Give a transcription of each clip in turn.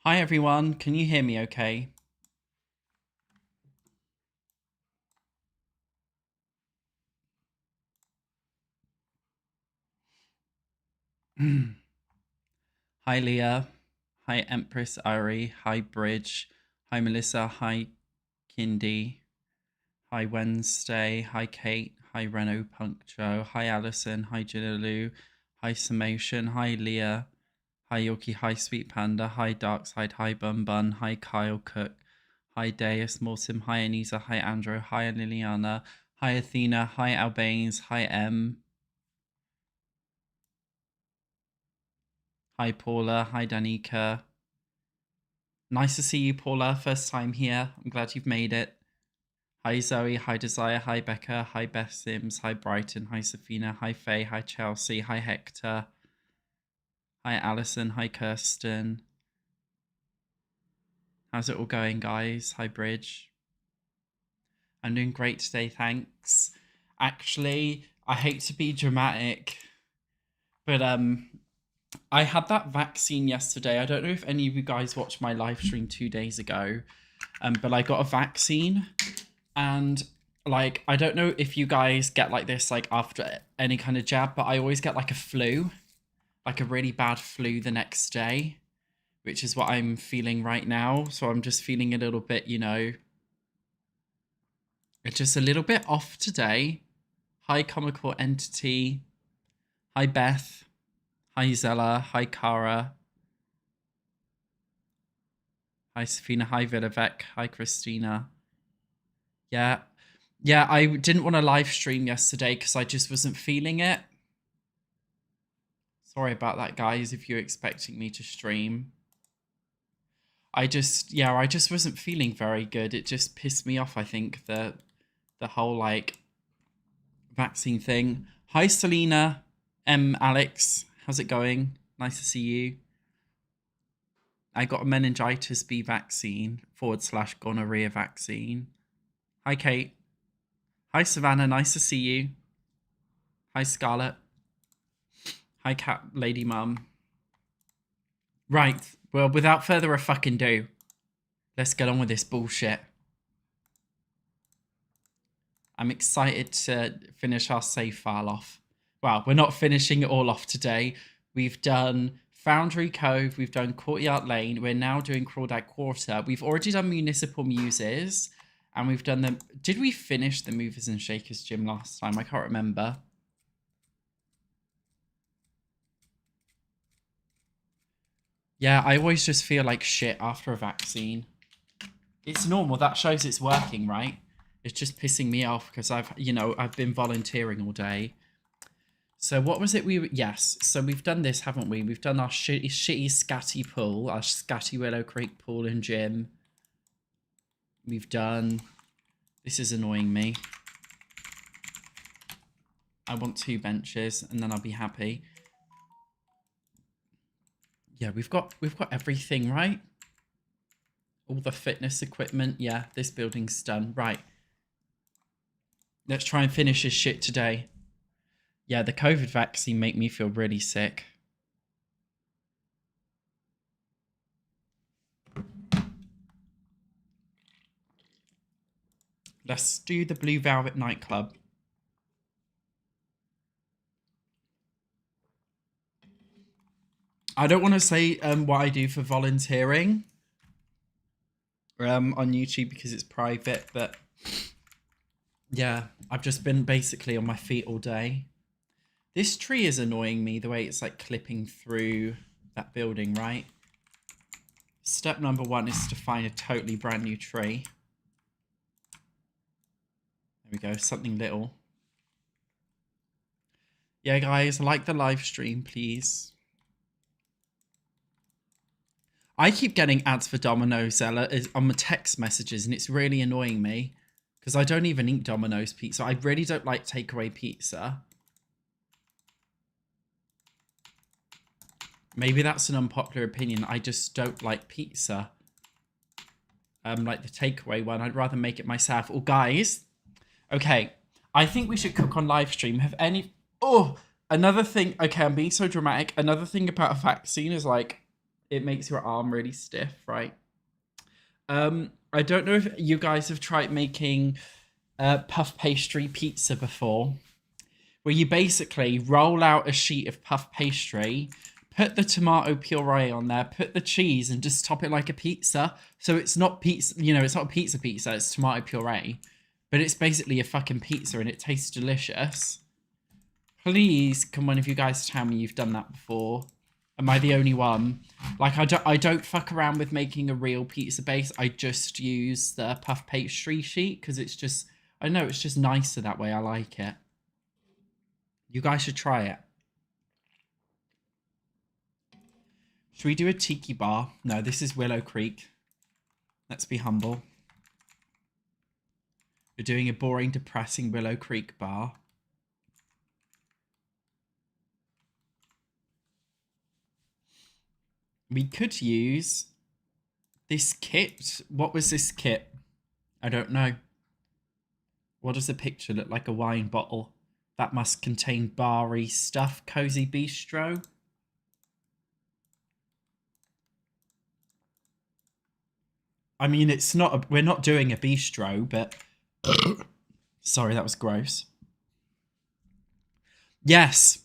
Hi everyone, can you hear me okay? Hi Leah, hi Empress Ari, hi Bridge, hi Melissa, hi Kindy, hi Wednesday, hi Kate, hi Reno Puncto, hi Alison, hi Jinilu, hi Summation, hi Leah, hi Yoki, hi Sweet Panda, hi Darkside, hi Bun Bun, hi Kyle Cook, hi Deus Mortim, hi Anisa, hi Andrew, hi Liliana, hi Athena, hi Albanes, hi M. Hi, Paula. Hi, Danica. Nice to see you, Paula. First time here. I'm glad you've made it. Hi, Zoe. Hi, Desire. Hi, Becca. Hi, Beth Sims. Hi, Brighton. Hi, Safina. Hi, Faye. Hi, Chelsea. Hi, Hector. Hi, Alison. Hi, Kirsten. How's it all going, guys? Hi, Bridge. I'm doing great today, thanks. Actually, I hate to be dramatic, but I had that vaccine yesterday. I don't know if any of you guys watched my live stream 2 days ago, but I got a vaccine. And like, I don't know if you guys get like this, like after any kind of jab, but I always get like a flu, like a really bad flu the next day, which is what I'm feeling right now. So I'm just feeling a little bit, it's just a little bit off today. Hi, Comical Entity. Hi, Beth. Hi, Zella. Hi, Cara. Hi, Safina. Hi, Vidavec. Hi, Christina. Yeah. Yeah, I didn't want to live stream yesterday because I just wasn't feeling it. Sorry about that, guys, if you're expecting me to stream. I just wasn't feeling very good. It just pissed me off, I think, the whole like vaccine thing. Hi Selena, Alex, how's it going? Nice to see you. I got a meningitis B vaccine / gonorrhea vaccine. Hi Kate. Hi Savannah, nice to see you. Hi Scarlett. Hi Cat Lady Mum. Right, well, without further ado, let's get on with this bullshit. I'm excited to finish our save file off. Well, we're not finishing it all off today. We've done Foundry Cove, we've done Courtyard Lane, we're now doing Crawdad Quarter. We've already done Municipal Muses, and we've done the... Did we finish the Movers and Shakers gym last time? I can't remember. Yeah, I always just feel like shit after a vaccine. It's normal, that shows it's working, right? It's just pissing me off because I've been volunteering all day. So what was it yes, so we've done this, haven't we? We've done our shitty scatty pool, our scatty Willow Creek pool and gym. We've done... This is annoying me. I want 2 benches and then I'll be happy. Yeah, we've got everything, right? All the fitness equipment. Yeah, this building's done. Right. Let's try and finish this shit today. Yeah, the COVID vaccine made me feel really sick. Let's do the Blue Velvet nightclub. I don't want to say what I do for volunteering on YouTube because it's private, but yeah, I've just been basically on my feet all day. This tree is annoying me, the way it's like clipping through that building, right? Step number 1 is to find a totally brand new tree. There we go, something little. Yeah, guys, like the live stream, please. I keep getting ads for Domino's Zella on my text messages, and it's really annoying me because I don't even eat Domino's pizza. I really don't like takeaway pizza. Maybe that's an unpopular opinion. I just don't like pizza. Like the takeaway one. I'd rather make it myself. Oh, guys. Okay. I think we should cook on live stream. Have any... Oh, another thing... Okay, I'm being so dramatic. Another thing about a vaccine is like... it makes your arm really stiff, right? I don't know if you guys have tried making puff pastry pizza before, where you basically roll out a sheet of puff pastry, put the tomato puree on there, put the cheese, and just top it like a pizza. So it's not pizza, you know, it's not a pizza, it's tomato puree. But it's basically a fucking pizza and it tastes delicious. Please, can one of you guys tell me you've done that before? Am I the only one? Like, I don't fuck around with making a real pizza base. I just use the puff pastry sheet because it's just, I know, it's just nicer that way. I like it. You guys should try it. Should we do a tiki bar? No, this is Willow Creek. Let's be humble. We're doing a boring, depressing Willow Creek bar. We could use this kit. What was this kit? I don't know. What does the picture look like? A wine bottle. That must contain bar-y stuff. Cozy bistro. I mean, it's not. We're not doing a bistro, but sorry, that was gross. Yes,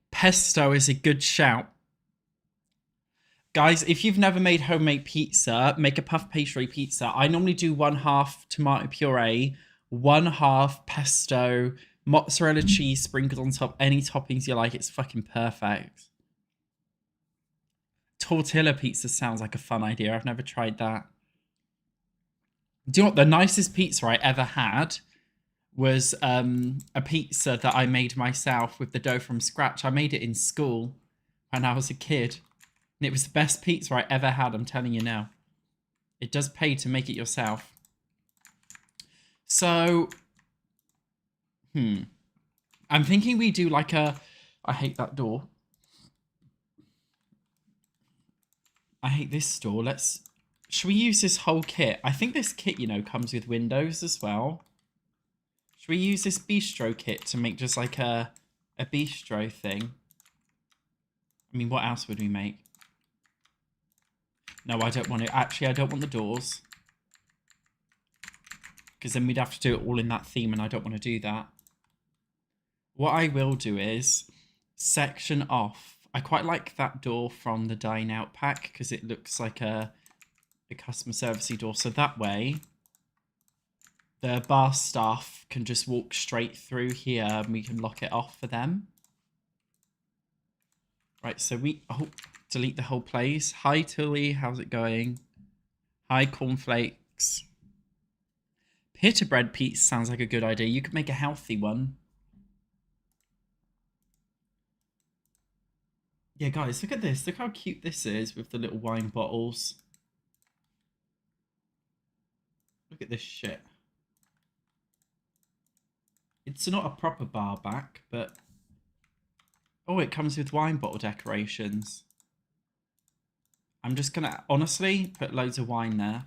pesto is a good shout. Guys, if you've never made homemade pizza, make a puff pastry pizza. I normally do 1/2 tomato puree, 1/2 pesto, mozzarella cheese sprinkled on top. Any toppings you like, it's fucking perfect. Tortilla pizza sounds like a fun idea. I've never tried that. Do you know what? The nicest pizza I ever had was a pizza that I made myself with the dough from scratch. I made it in school when I was a kid. And it was the best pizza I ever had, I'm telling you now. It does pay to make it yourself. So, I'm thinking we do like a... I hate that door. I hate this door. Should we use this whole kit? I think this kit, you know, comes with windows as well. Should we use this bistro kit to make just like a bistro thing? I mean, what else would we make? No, I don't want to. Actually, I don't want the doors. Because then we'd have to do it all in that theme, and I don't want to do that. What I will do is section off. I quite like that door from the Dine Out pack, because it looks like a customer servicey door. So that way, the bar staff can just walk straight through here, and we can lock it off for them. Right, so we... Oh, delete the whole place. Hi, Tilly. How's it going? Hi, cornflakes. Pita bread pizza sounds like a good idea. You could make a healthy one. Yeah, guys, look at this. Look how cute this is with the little wine bottles. Look at this shit. It's not a proper bar back, but... Oh, it comes with wine bottle decorations. I'm just going to, honestly, put loads of wine there.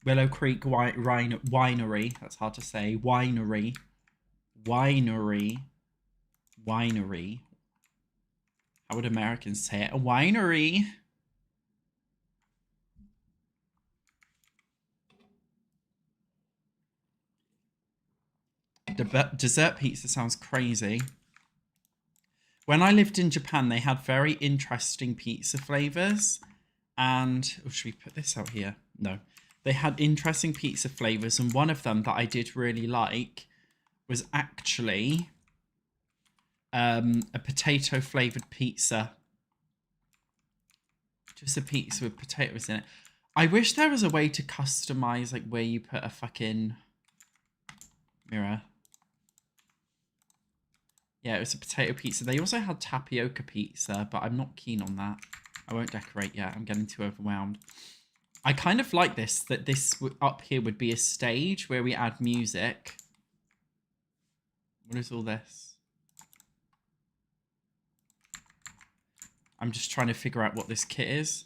Willow Creek Winery. That's hard to say. Winery. How would Americans say it? A winery. Dessert pizza sounds crazy. When I lived in Japan, they had very interesting pizza flavors. And, oh, should we put this out here? No. They had interesting pizza flavors. And one of them that I did really like was actually a potato flavored pizza. Just a pizza with potatoes in it. I wish there was a way to customize like where you put a fucking mirror. Yeah, it was a potato pizza. They also had tapioca pizza, but I'm not keen on that. I won't decorate yet. I'm getting too overwhelmed. I kind of like this, that this up here would be a stage where we add music. What is all this? I'm just trying to figure out what this kit is.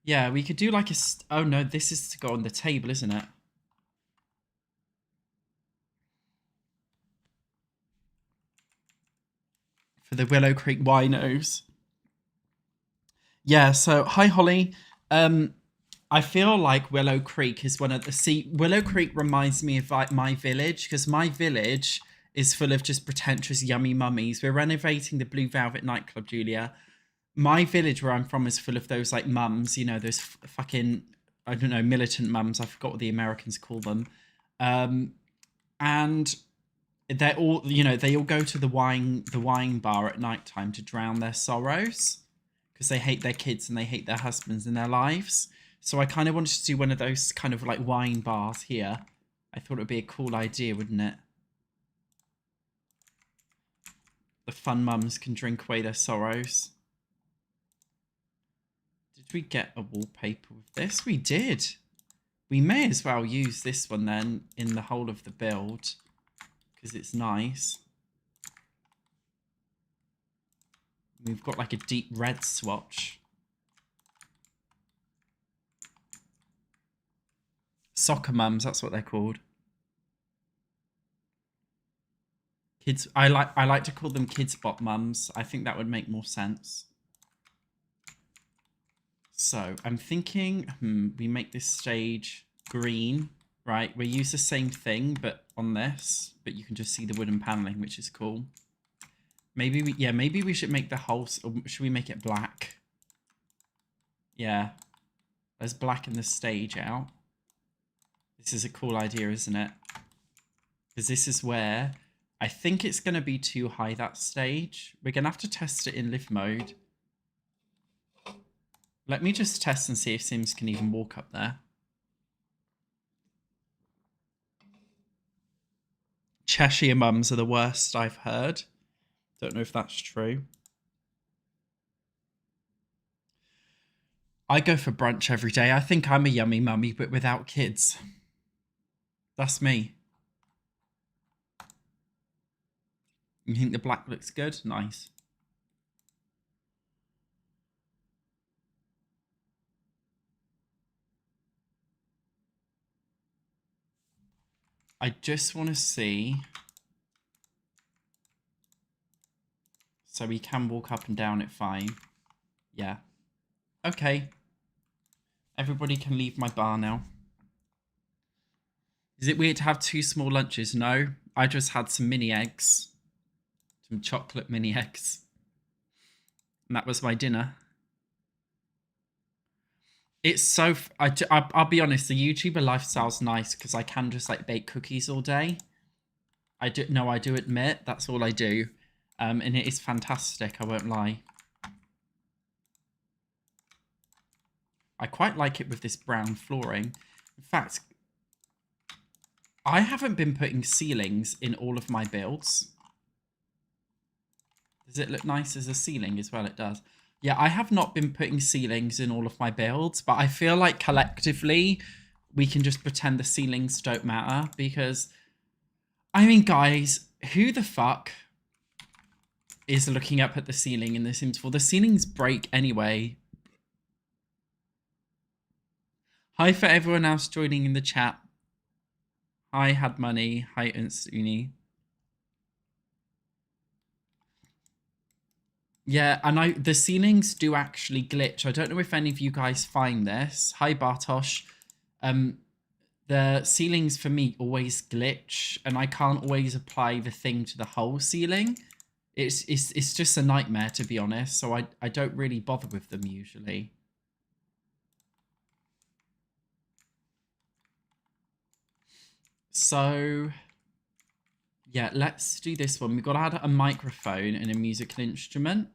Yeah, we could do like a... Oh, no, this is to go on the table, isn't it? For the Willow Creek winos. Yeah, so hi Holly. I feel like Willow Creek is one of the Willow Creek reminds me of like my village because my village is full of just pretentious yummy mummies. We're renovating the Blue Velvet nightclub, Julia. My village where I'm from is full of those like mums, you know, those fucking I don't know, militant mums. I forgot what the Americans call them. And they're all, you know, they all go to the wine bar at night time to drown their sorrows because they hate their kids and they hate their husbands and their lives. So I kind of wanted to do one of those kind of like wine bars here. I thought it would be a cool idea, wouldn't it? The fun mums can drink away their sorrows. Did we get a wallpaper with this? We did. We may as well use this one then in the whole of the build because it's nice. We've got like a deep red swatch. Soccer mums, that's what they're called. Kids, I like to call them kids bot mums. I think that would make more sense. So I'm thinking, we make this stage green, right? We use the same thing, but on this, but you can just see the wooden paneling, which is cool. Maybe we should make the whole, or should we make it black? Yeah, let's blacken the stage out. This is a cool idea, isn't it? Because this is where I think it's going to be too high, that stage. We're going to have to test it in live mode. Let me just test and see if Sims can even walk up there. Cheshire mums are the worst I've heard. Don't know if that's true. I go for brunch every day. I think I'm a yummy mummy, but without kids. That's me. You think the black looks good? Nice. I just want to see. So we can walk up and down it fine. Yeah. Okay. Everybody can leave my bar now. Is it weird to have two small lunches? No. I just had some mini eggs. Some chocolate mini eggs. And that was my dinner. It's so... I'll be honest, the YouTuber lifestyle's nice because I can just like bake cookies all day. I do admit that's all I do. And it is fantastic, I won't lie. I quite like it with this brown flooring. In fact, I haven't been putting ceilings in all of my builds. Does it look nice as a ceiling as well? It does. Yeah, I have not been putting ceilings in all of my builds, but I feel like collectively we can just pretend the ceilings don't matter because, I mean, guys, who the fuck is looking up at the ceiling in The Sims 4? The ceilings break anyway. Hi for everyone else joining in the chat. Hi, Had Money. Hi, Unsuni. Yeah, and the ceilings do actually glitch. I don't know if any of you guys find this. Hi, Bartosz. The ceilings for me always glitch, and I can't always apply the thing to the whole ceiling. It's just a nightmare, to be honest. So I don't really bother with them usually. So yeah, let's do this one. We've got to add a microphone and a musical instrument.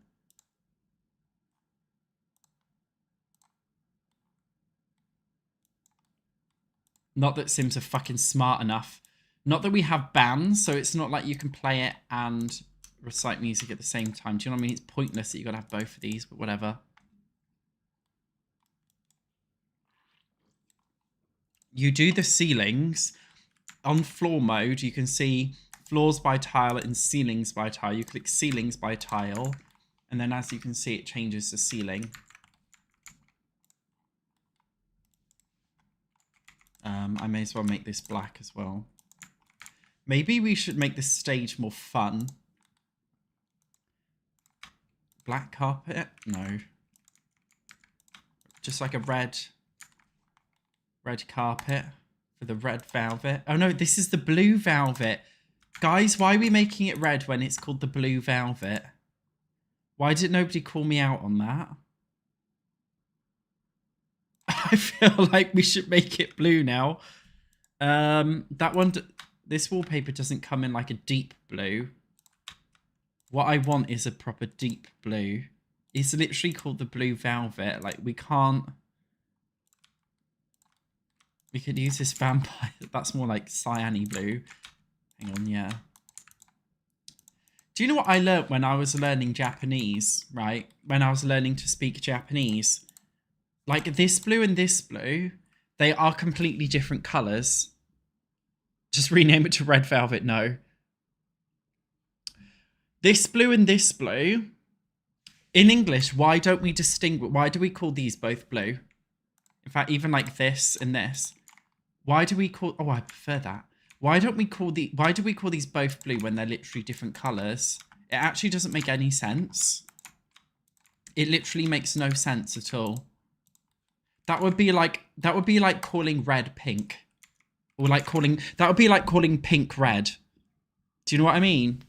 Not that Sims are fucking smart enough. Not that we have bands, so it's not like you can play it and recite music at the same time. Do you know what I mean? It's pointless that you got to have both of these, but whatever. You do the ceilings. On floor mode, you can see floors by tile and ceilings by tile. You click ceilings by tile, and then as you can see, it changes the ceiling. I may as well make this black as well. Maybe we should make this stage more fun. Black carpet? No. just like a red carpet for the red velvet. Oh no, this is the blue velvet. Guys, why are we making it red when it's called the blue velvet? Why did nobody call me out on that? I feel like we should make it blue now. That one, this wallpaper doesn't come in like a deep blue. What I want is a proper deep blue. It's literally called the blue velvet. Like, we can't... We could use this vampire. That's more like cyan-y blue. Hang on, yeah. Do you know what I learnt when I was learning Japanese, right? When I was learning to speak Japanese? Like, this blue and this blue, they are completely different colours. Just rename it to red velvet, no. This blue and this blue... In English, why don't we distinguish... Why do we call these both blue? In fact, even like this and this. Why do we call... Oh, I prefer that. Why don't we call the... Why do we call these both blue when they're literally different colours? It actually doesn't make any sense. It literally makes no sense at all. That would be like calling red pink. Or like calling... That would be like calling pink red. Do you know what I mean?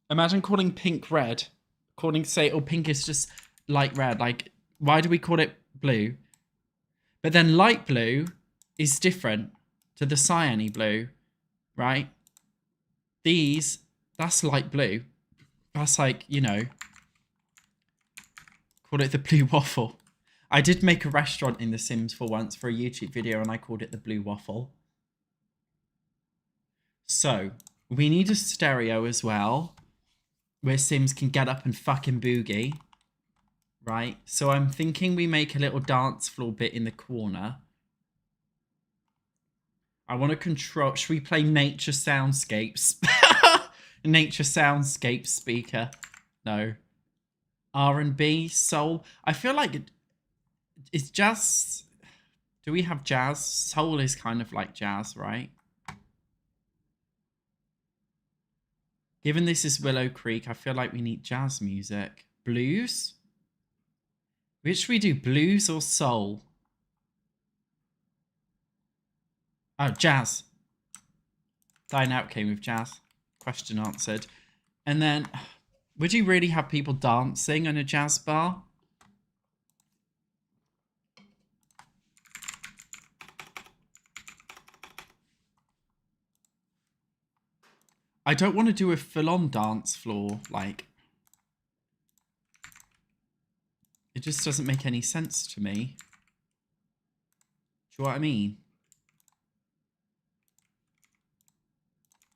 Imagine calling pink red. Calling, say, oh, pink is just light red. Like, why do we call it blue? But then light blue is different to the cyan-y blue, right? These, that's light blue. That's like, you know, call it the blue waffle. I did make a restaurant in The Sims for once for a YouTube video and I called it the blue waffle. So, we need a stereo as well, where Sims can get up and fucking boogie, right? So I'm thinking we make a little dance floor bit in the corner. I want to control... Should we play nature soundscapes? Nature soundscape speaker. No. R&B, soul. I feel like it's jazz. Do we have jazz? Soul is kind of like jazz, right? Given this is Willow Creek, I feel like we need jazz music. Blues? Which should we do, blues or soul? Oh, jazz. Dine Out came with jazz. Question answered. And then, would you really have people dancing in a jazz bar? I don't want to do a full-on dance floor, like... It just doesn't make any sense to me. Do you know what I mean?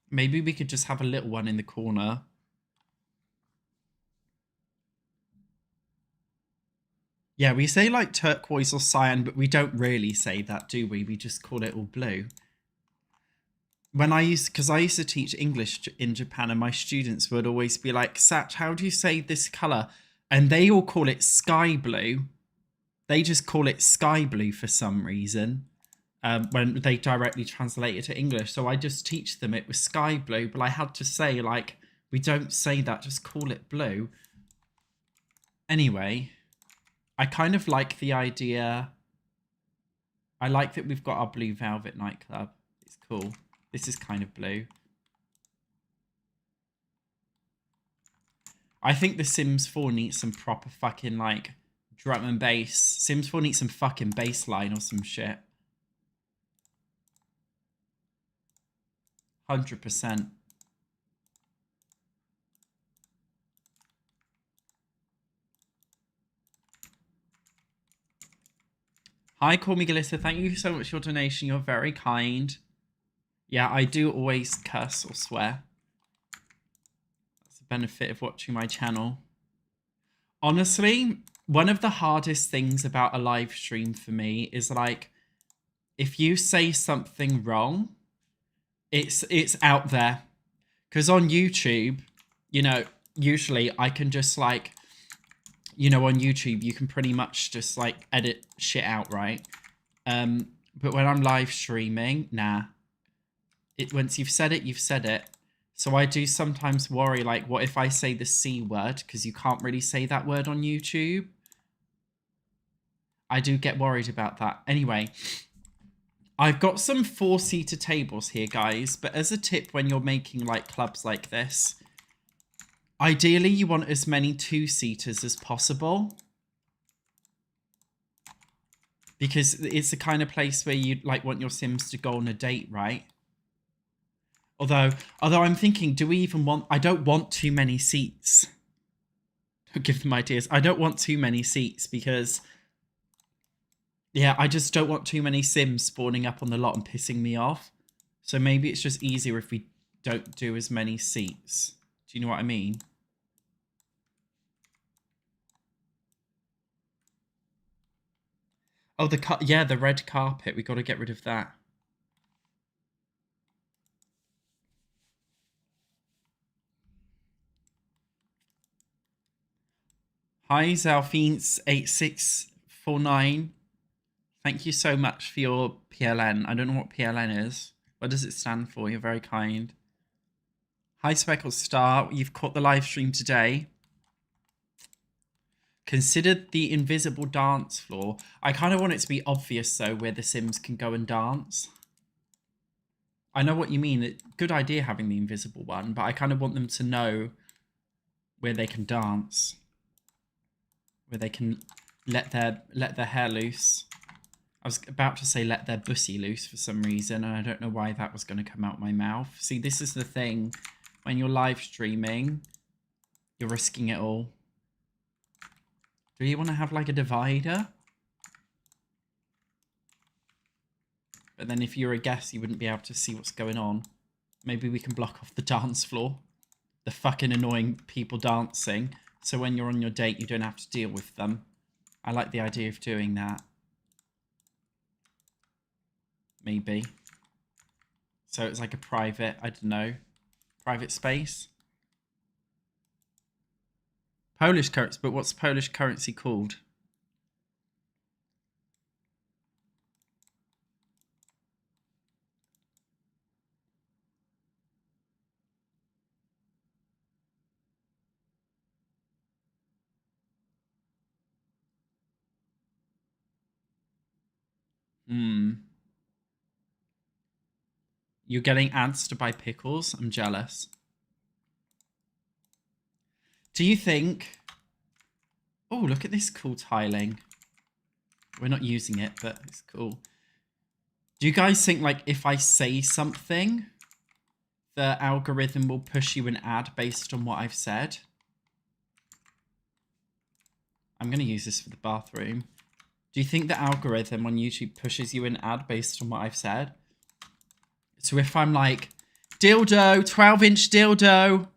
Maybe we could just have a little one in the corner. Yeah, we say like turquoise or cyan, but we don't really say that, do we? We just call it all blue. When because I used to teach English in Japan and my students would always be like, Satch, how do you say this colour? And they all call it sky blue. They just call it sky blue for some reason when they directly translate it to English. So I just teach them it was sky blue, but I had to say, like, we don't say that, just call it blue. Anyway, I kind of like the idea. I like that we've got our Blue Velvet nightclub. It's cool. This is kind of blue. I think The Sims 4 needs some proper fucking, like, drum and bass. Sims 4 needs some fucking bass line or some shit. 100%. Hi, Call Me Galissa. Thank you so much for your donation. You're very kind. Yeah, I do always curse or swear. That's the benefit of watching my channel. Honestly, one of the hardest things about a live stream for me is like, if you say something wrong, it's out there. Because on YouTube, you know, usually I can just like, you know, on YouTube, you can pretty much just like edit shit out, right? But when I'm live streaming, nah. Once you've said it, you've said it. So I do sometimes worry, like, what if I say the C word? Because you can't really say that word on YouTube. I do get worried about that. Anyway, I've got some 4-seater tables here, guys. But as a tip, when you're making like clubs like this, ideally you want as many 2-seaters as possible. Because it's the kind of place where you like want your Sims to go on a date, right? Although I'm thinking, do we even want... I don't want too many seats. Don't give them ideas. I don't want too many seats because... yeah, I just don't want too many Sims spawning up on the lot and pissing me off. So maybe it's just easier if we don't do as many seats. Do you know what I mean? Oh, the red carpet. We got to get rid of that. Hi, Zalfines8649. Thank you so much for your PLN. I don't know what PLN is. What does it stand for? You're very kind. Hi, Speckled Star. You've caught the live stream today. Consider the invisible dance floor. I kind of want it to be obvious, though, where the Sims can go and dance. I know what you mean. Good idea having the invisible one, but I kind of want them to know where they can dance. Where they can let their hair loose. I was about to say let their bussy loose for some reason, and I don't know why that was going to come out my mouth. See, this is the thing. When you're live streaming, you're risking it all. Do you want to have like a divider? But then if you're a guest, you wouldn't be able to see what's going on. Maybe we can block off the dance floor. The fucking annoying people dancing. So when you're on your date, you don't have to deal with them. I like the idea of doing that. Maybe. So it's like a private, I don't know, private space. Polish currency, but what's Polish currency called? You're getting ads to buy pickles? I'm jealous. Do you think... oh, look at this cool tiling. We're not using it, but it's cool. Do you guys think, like, if I say something, the algorithm will push you an ad based on what I've said? I'm going to use this for the bathroom. Do you think the algorithm on YouTube pushes you an ad based on what I've said? So if I'm like, dildo, 12-inch dildo,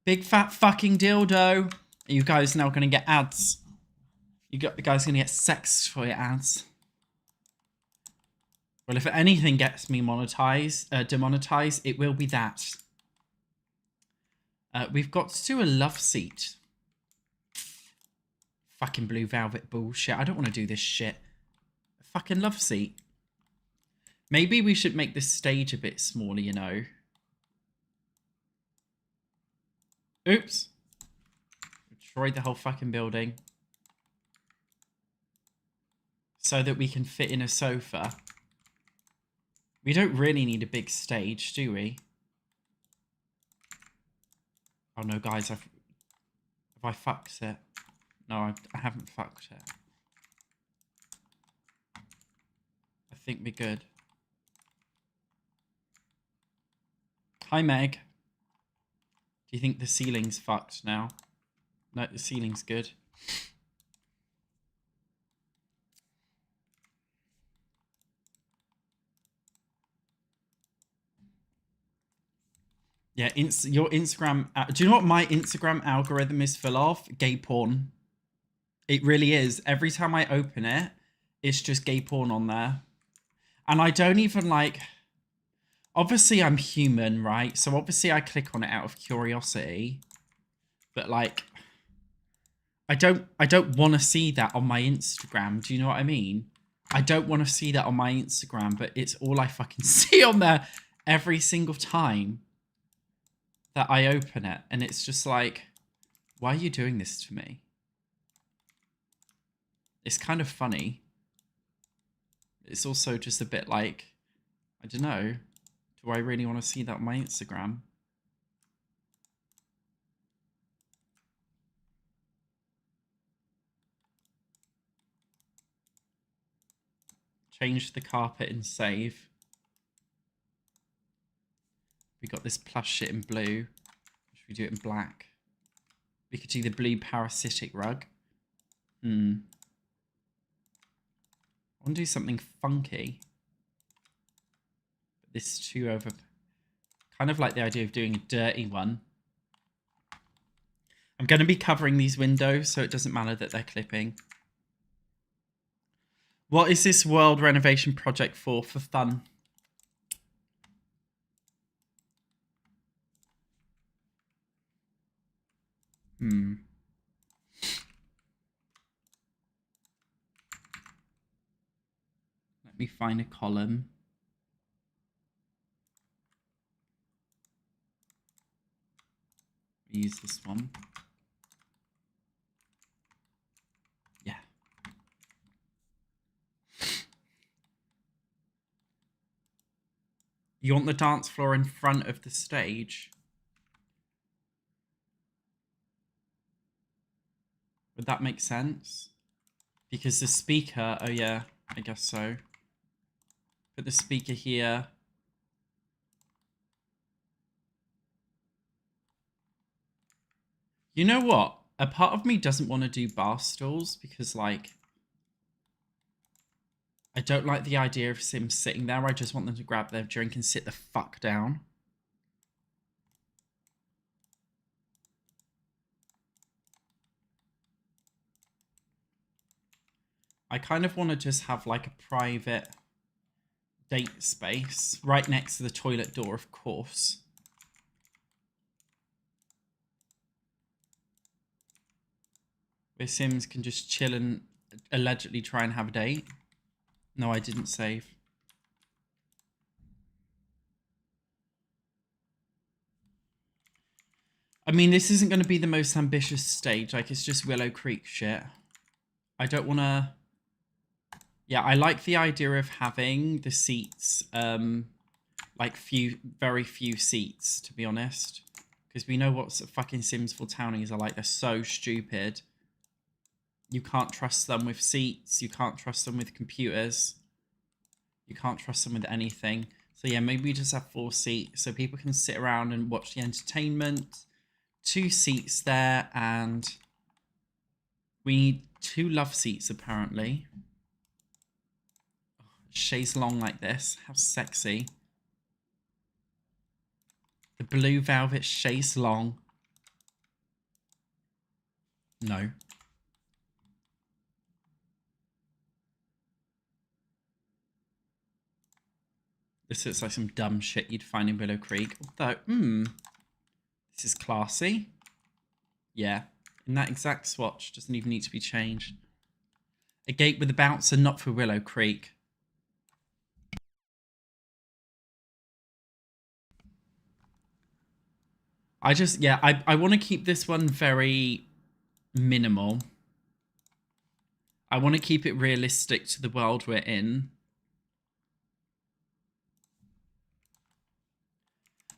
big fat fucking dildo, are you guys now going to get ads? You guys going to get sex toy ads? Well, if anything gets me demonetized, it will be that. We've got to do a love seat. Fucking blue velvet bullshit. I don't want to do this shit. A fucking love seat. Maybe we should make this stage a bit smaller, you know. Oops. Destroyed the whole fucking building. So that we can fit in a sofa. We don't really need a big stage, do we? Oh no, guys, have I fucked it? No, I haven't fucked it. I think we're good. Hi, Meg. Do you think the ceiling's fucked now? No, the ceiling's good. Yeah, your Instagram... do you know what my Instagram algorithm is full of? Gay porn. It really is. Every time I open it, it's just gay porn on there. And I don't even like... obviously, I'm human, right? So obviously, I click on it out of curiosity. But like... I don't want to see that on my Instagram. Do you know what I mean? I don't want to see that on my Instagram, but it's all I fucking see on there every single time that I open it. And it's just like, why are you doing this to me? It's kind of funny. It's also just a bit like, I don't know. Do I really want to see that on my Instagram? Change the carpet and save. We got this plush shit in blue. Should we do it in black? We could do the blue parasitic rug. I want to do something funky. But this is too over... Kind of like the idea of doing a dirty one. I'm going to be covering these windows, so it doesn't matter that they're clipping. What is this world renovation project for fun? Let me find a column. Use this one. Yeah. You want the dance floor in front of the stage? Would that make sense? Because the speaker, oh yeah, I guess so. Put the speaker here. You know what? A part of me doesn't want to do bar stools because, like, I don't like the idea of Sims sitting there. I just want them to grab their drink and sit the fuck down. I kind of want to just have like a private date space right next to the toilet door, of course. Where Sims can just chill and allegedly try and have a date. No, I didn't save. I mean, this isn't going to be the most ambitious stage. Like, it's just Willow Creek shit. I don't want to... Yeah, I like the idea of having the seats, like very few seats, to be honest. Because we know what fucking Sims 4 townies are like. They're so stupid. You can't trust them with seats. You can't trust them with computers. You can't trust them with anything. So yeah, maybe we just have 4 seats so people can sit around and watch the entertainment. 2 seats there, and we need 2 love seats apparently. Chaise long like this. How sexy. The blue velvet chaise long. No. This looks like some dumb shit you'd find in Willow Creek. Although, this is classy. Yeah. In that exact swatch. Doesn't even need to be changed. A gate with a bouncer, not for Willow Creek. I want to keep this one very minimal. I want to keep it realistic to the world we're in.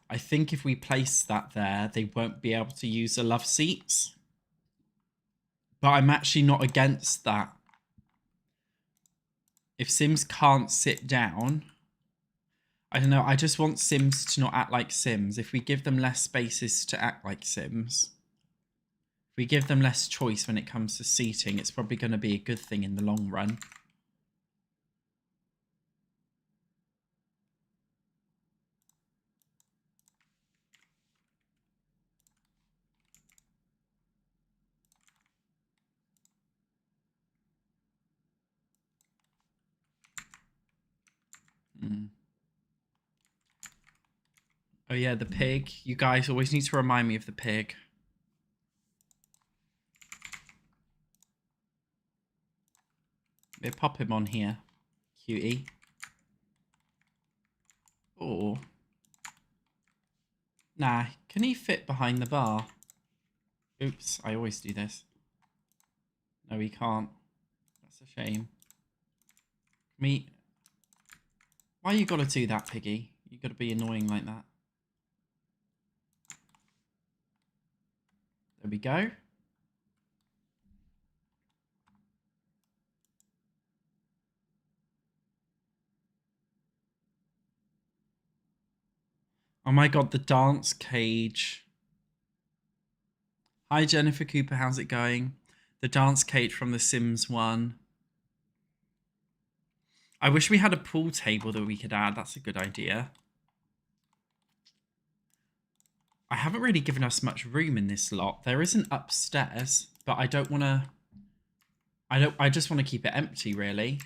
I think if we place that there, they won't be able to use the love seats. But I'm actually not against that. If Sims can't sit down, I don't know, I just want Sims to not act like Sims. If we give them less spaces to act like Sims, if we give them less choice when it comes to seating, it's probably going to be a good thing in the long run. Oh yeah, the pig. You guys always need to remind me of the pig. We'll pop him on here. Cutie. Oh. Nah, can he fit behind the bar? Oops, I always do this. No, he can't. That's a It's a shame. Me. Why you gotta do that, Piggy? You gotta be annoying like that. There we go. Oh my god, the dance cage. Hi Jennifer Cooper, how's it going? The dance cage from The Sims 1. I wish we had a pool table that we could add. That's a good idea. I haven't really given us much room in this lot. There is an upstairs, but I don't want to... I just want to keep it empty, really.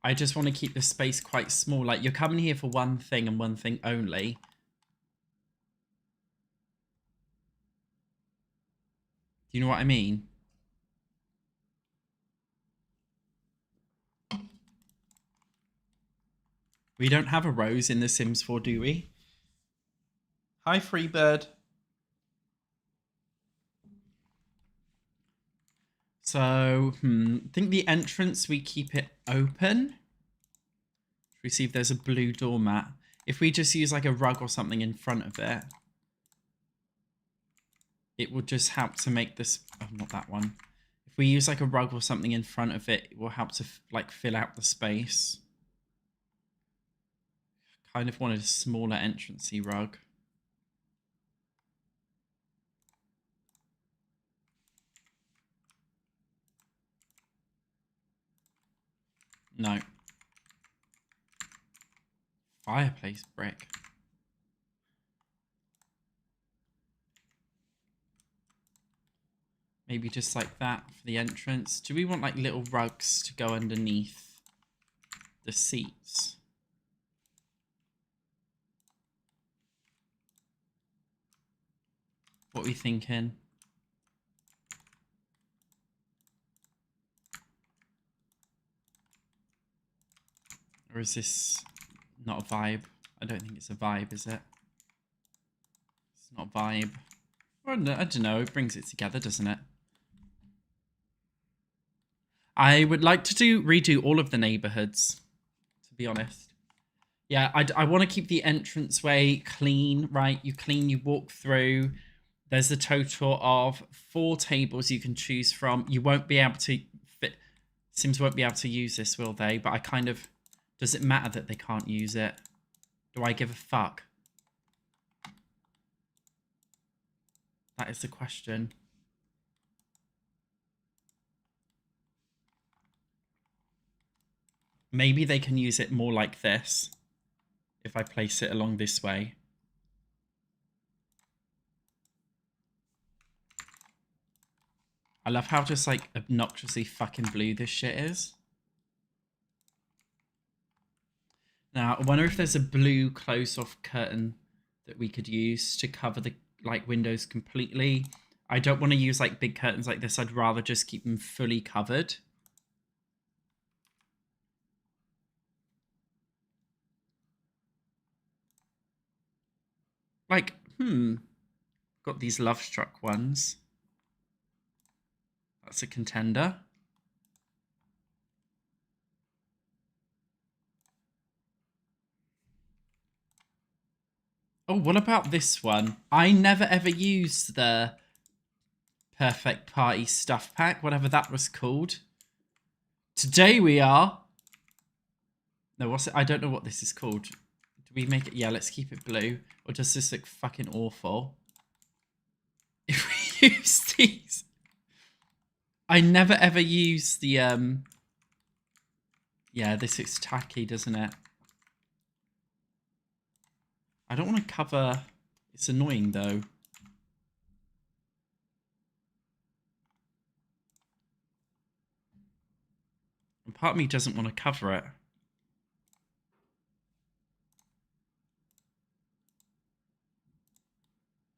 I just want to keep the space quite small. Like, you're coming here for one thing and one thing only. Do you know what I mean? We don't have a rose in The Sims 4, do we? Hi, Freebird. So, I think the entrance, we keep it open. We see if there's a blue doormat. If we just use like a rug or something in front of it, it will just help to make this... Oh, not that one. If we use like a rug or something in front of it, it will help to like fill out the space. Kind of wanted a smaller entrancey rug. No. Fireplace brick. Maybe just like that for the entrance. Do we want like little rugs to go underneath the seats? What are we thinking? Or is this not a vibe? I don't think it's a vibe, is it? It's not a vibe. Or, I don't know, it brings it together, doesn't it? I would like to redo all of the neighborhoods, to be honest. Yeah, I want to keep the entranceway clean, right? You clean, you walk through. There's a total of 4 tables you can choose from. You won't be able to fit... Sims won't be able to use this, will they? But I kind of... Does it matter that they can't use it? Do I give a fuck? That is the question. Maybe they can use it more like this. If I place it along this way. I love how just like obnoxiously fucking blue this shit is. Now, I wonder if there's a blue close-off curtain that we could use to cover the like windows completely. I don't want to use like big curtains like this. I'd rather just keep them fully covered. Like, got these Love Struck ones. That's a contender. Oh, what about this one? I never ever used the Perfect Party Stuff Pack, whatever that was called. Today we are... No, what's it? I don't know what this is called. Do we make it... Yeah, let's keep it blue. Or does this look fucking awful? If we use these... I never ever use the... Yeah, this looks tacky, doesn't it? I don't want to cover... It's annoying, though. And part of me doesn't want to cover it.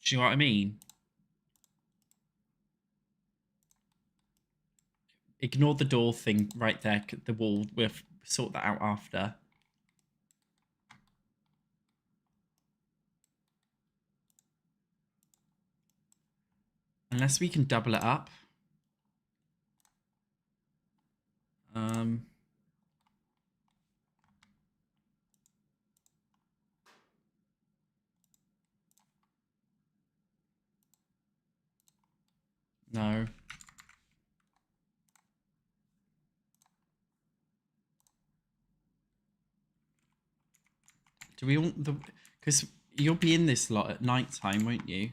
Do you know what I mean? Ignore the door thing right there, the wall. We'll sort that out after. Unless we can double it up. Um, no. Do we want the... Because you'll be in this lot at night time, won't you?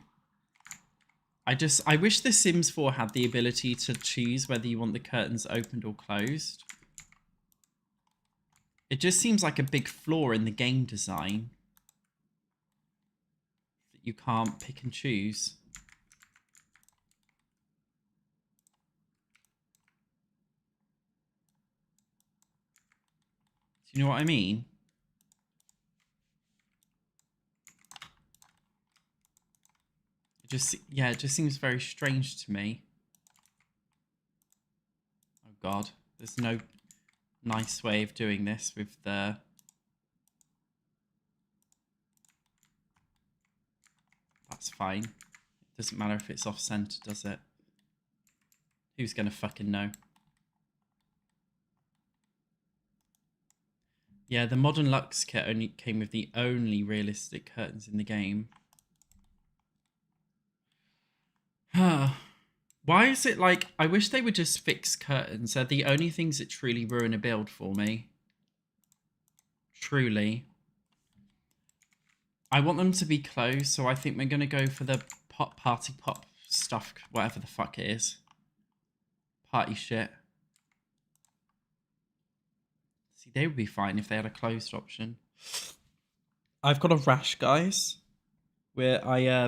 I wish The Sims 4 had the ability to choose whether you want the curtains opened or closed. It just seems like a big flaw in the game design. That you can't pick and choose. Do you know what I mean? It just seems very strange to me. Oh God, there's no nice way of doing this with the... That's fine. It doesn't matter if it's off center, does it? Who's gonna fucking know? Yeah, the Modern Luxe kit only came with the only realistic curtains in the game. Why is it like... I wish they would just fix curtains. They're the only things that truly ruin a build for me. Truly. I want them to be closed, so I think we're going to go for the party pop stuff, whatever the fuck it is. Party shit. See, they would be fine if they had a closed option. I've got a rash, guys, where I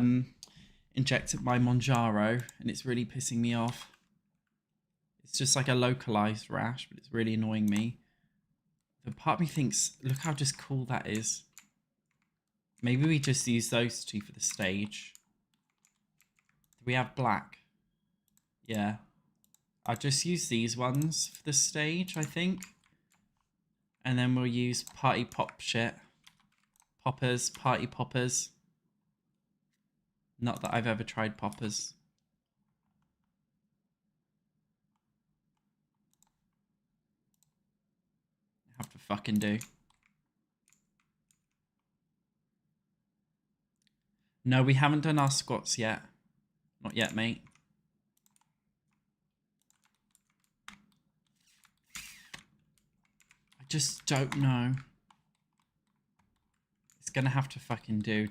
injected my Monjaro, and it's really pissing me off. It's just like a localized rash, but it's really annoying me. The part of me thinks, look how just cool that is. Maybe we just use those two for the stage. Do we have black? Yeah. I'll just use these ones for the stage, I think. And then we'll use party pop shit. Poppers, party poppers. Not that I've ever tried poppers. Have to fucking do. No, we haven't done our squats yet. Not yet, mate. I just don't know. It's gonna have to fucking do.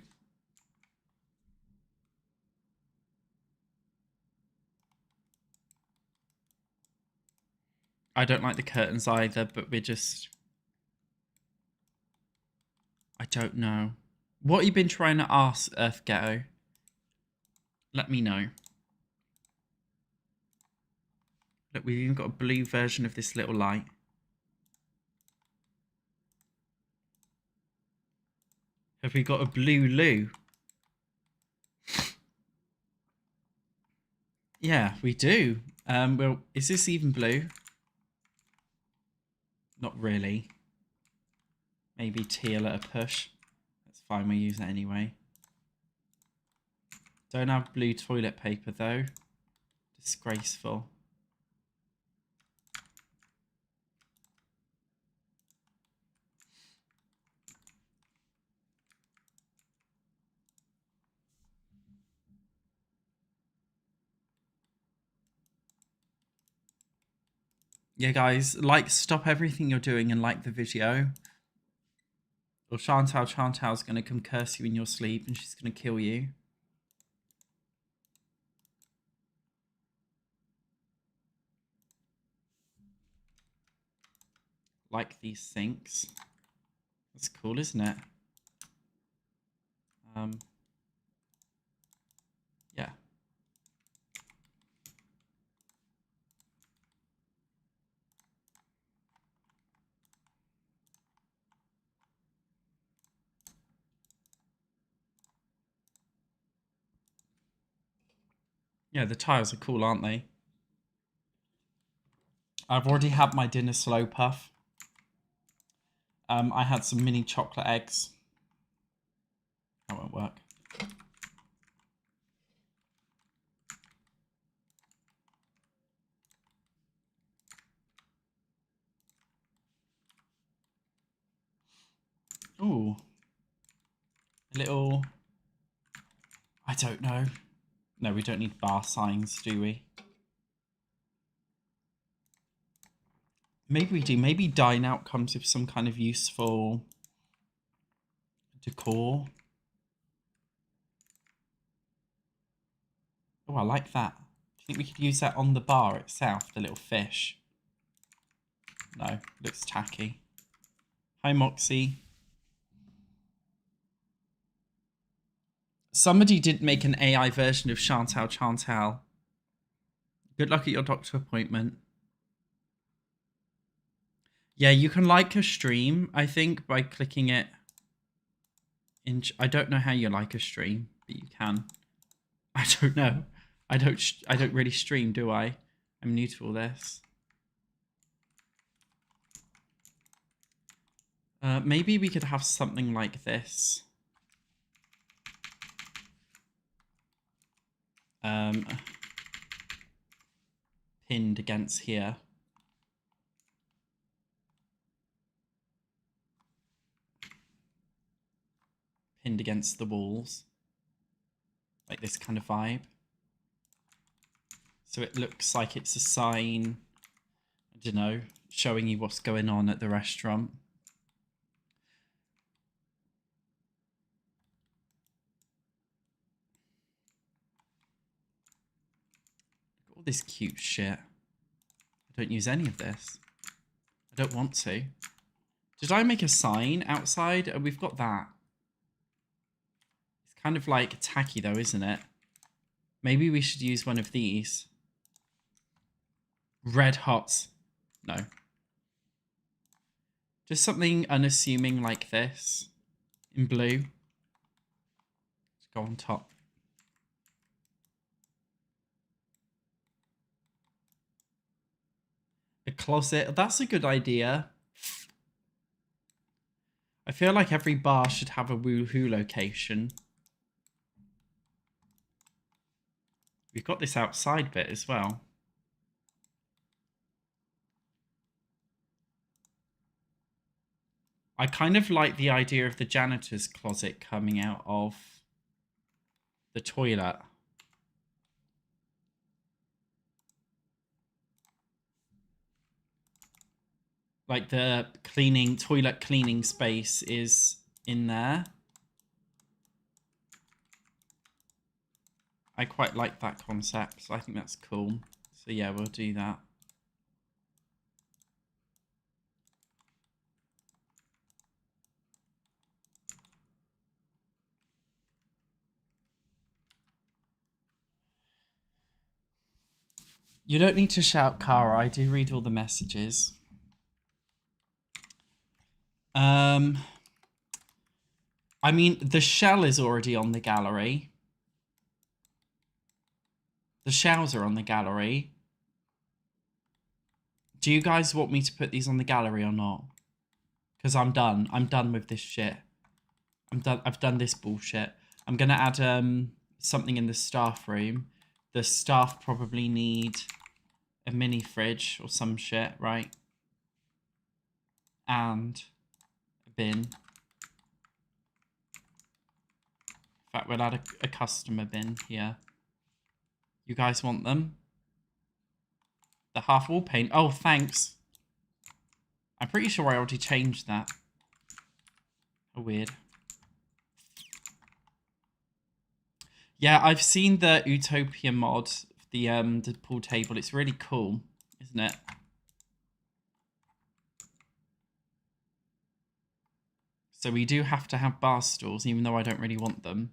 I don't like the curtains either, but we're just... I don't know. What have you been trying to ask, Earth Ghetto? Let me know. Look, we've even got a blue version of this little light. Have we got a blue loo? Yeah, we do. Well, is this even blue? Not really. Maybe teal at a push. That's fine, we'll use it anyway. Don't have blue toilet paper though. Disgraceful. Yeah, guys, stop everything you're doing and like the video. Or Chantal's going to come curse you in your sleep and she's going to kill you. Like these sinks. That's cool, isn't it? Yeah. Yeah, the tiles are cool, aren't they? I've already had my dinner slow puff. I had some mini chocolate eggs. That won't work. A little... I don't know. No, we don't need bar signs, do we? Maybe we do. Maybe dine out comes with some kind of useful decor. Oh, I like that. Do you think we could use that on the bar itself, the little fish? No, looks tacky. Hi, Moxie. Somebody did make an AI version of Chantal. Good luck at your doctor appointment. Yeah, you can like a stream, I think, by clicking it. I don't know how you like a stream, but you can. I don't know. I don't really stream, do I? I'm new to all this. Maybe we could have something like this. Pinned against here. Pinned against the walls. Like this kind of vibe. So it looks like it's a sign, I don't know, showing you what's going on at the restaurant. Look at all this cute shit. I don't use any of this. I don't want to. Did I make a sign outside? Oh, we've got that. It's kind of like tacky though, isn't it? Maybe we should use one of these. Red hot. No. Just something unassuming like this. In blue. Let's go on top. A closet. That's a good idea. I feel like every bar should have a woohoo location. We've got this outside bit as well. I kind of like the idea of the janitor's closet coming out of the toilet. Like the toilet cleaning space is in there. I quite like that concept. I think that's cool. So yeah, we'll do that. You don't need to shout, Cara. I do read all the messages. I mean, the shell is already on the gallery. The shells are on the gallery. Do you guys want me to put these on the gallery or not? Because I'm done. I'm done with this shit. I'm done. I've done this bullshit. I'm going to add something in the staff room. The staff probably need a mini fridge or some shit, right? And a bin. In fact, we'll add a customer bin here. You guys want them? The half wall paint. Oh, thanks. I'm pretty sure I already changed that. Oh, weird. Yeah, I've seen the Utopia mod, the pool table. It's really cool, isn't it? So we do have to have bar stools, even though I don't really want them.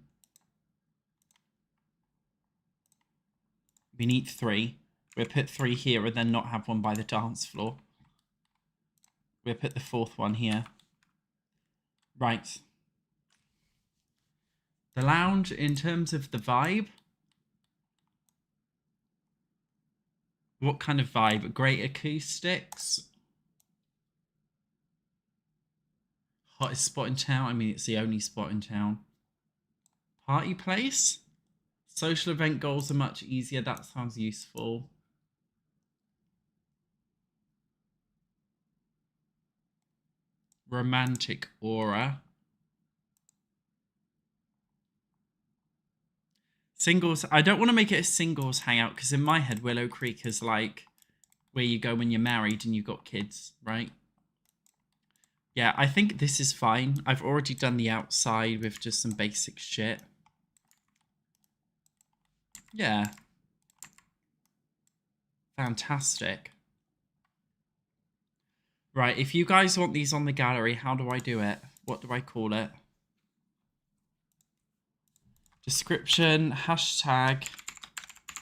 We need 3. We'll put 3 here and then not have one by the dance floor. We'll put the 4th one here. Right. The lounge, in terms of the vibe. What kind of vibe? Great acoustics. Hottest spot in town. I mean, it's the only spot in town. Party place. Social event goals are much easier. That sounds useful. Romantic aura. Singles. I don't want to make it a singles hangout because in my head, Willow Creek is like where you go when you're married and you've got kids, right? Yeah, I think this is fine. I've already done the outside with just some basic shit. Yeah. Fantastic. Right, if you guys want these on the gallery, how do I do it? What do I call it? Description, hashtag,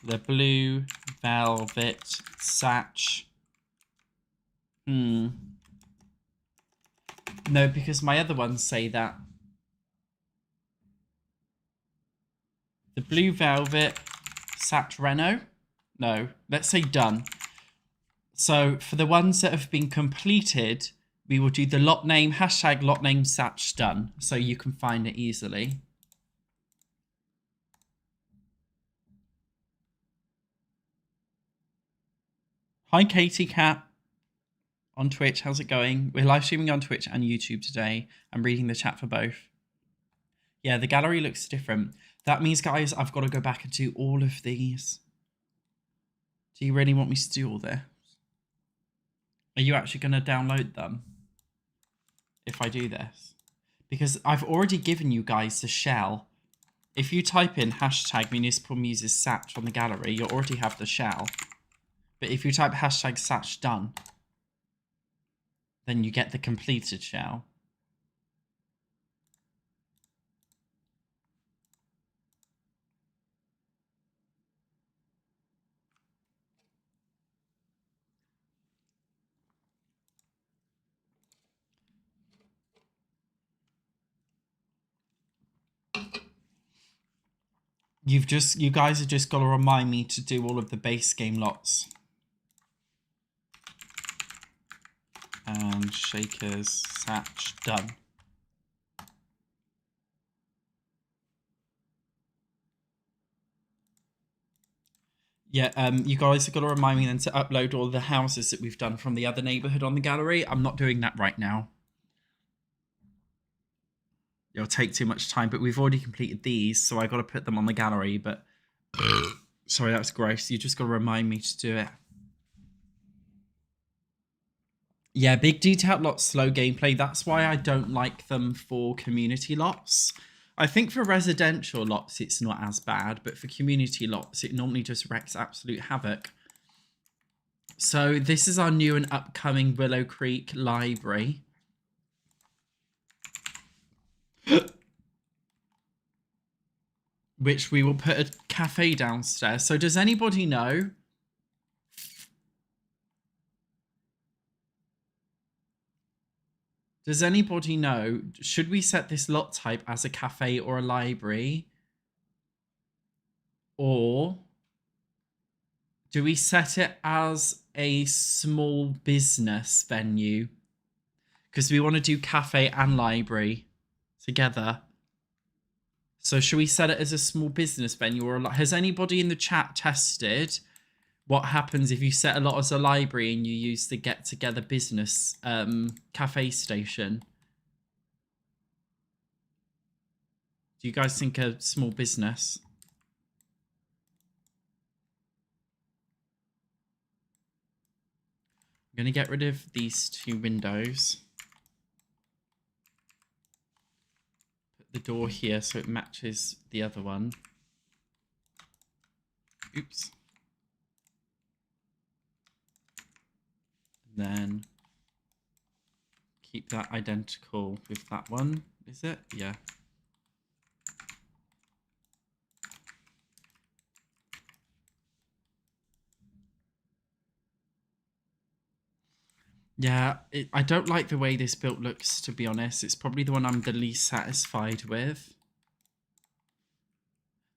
the blue velvet satch. No, because my other ones say that. The blue velvet satch Reno? No, let's say done. So for the ones that have been completed, we will do the lot name, hashtag lot name satch done. So you can find it easily. Hi, Katie Cat on Twitch. How's it going? We're live streaming on Twitch and YouTube today. I'm reading the chat for both. Yeah, the gallery looks different. That means, guys, I've got to go back and do all of these. Do you really want me to do all this? Are you actually going to download them if I do this? Because I've already given you guys the shell. If you type in hashtag municipal muses satch on the gallery, you'll already have the shell. But if you type hashtag satch done, then you get the completed shell. You guys have just got to remind me to do all of the base game lots. And shakers, satch, done. Yeah, you guys have got to remind me then to upload all the houses that we've done from the other neighborhood on the gallery. I'm not doing that right now. It'll take too much time, but we've already completed these, so I got to put them on the gallery, but... Sorry, that's gross. You just got to remind me to do it. Yeah, big detailed lots, slow gameplay. That's why I don't like them for community lots. I think for residential lots, it's not as bad, but for community lots, it normally just wreaks absolute havoc. So this is our new and upcoming Willow Creek library. Which we will put a cafe downstairs. So does anybody know? Does anybody know, should we set this lot type as a cafe or a library? Or do we set it as a small business venue? Because we want to do cafe and library together. So should we set it as a small business venue? Or has anybody in the chat tested what happens if you set a lot as a library and you use the get together business cafe station? Do you guys think a small business? I'm going to get rid of these two windows. Put the door here so it matches the other one. Oops. Then keep that identical with that one, is it? Yeah. Yeah, I don't like the way this build looks, to be honest. It's probably the one I'm the least satisfied with.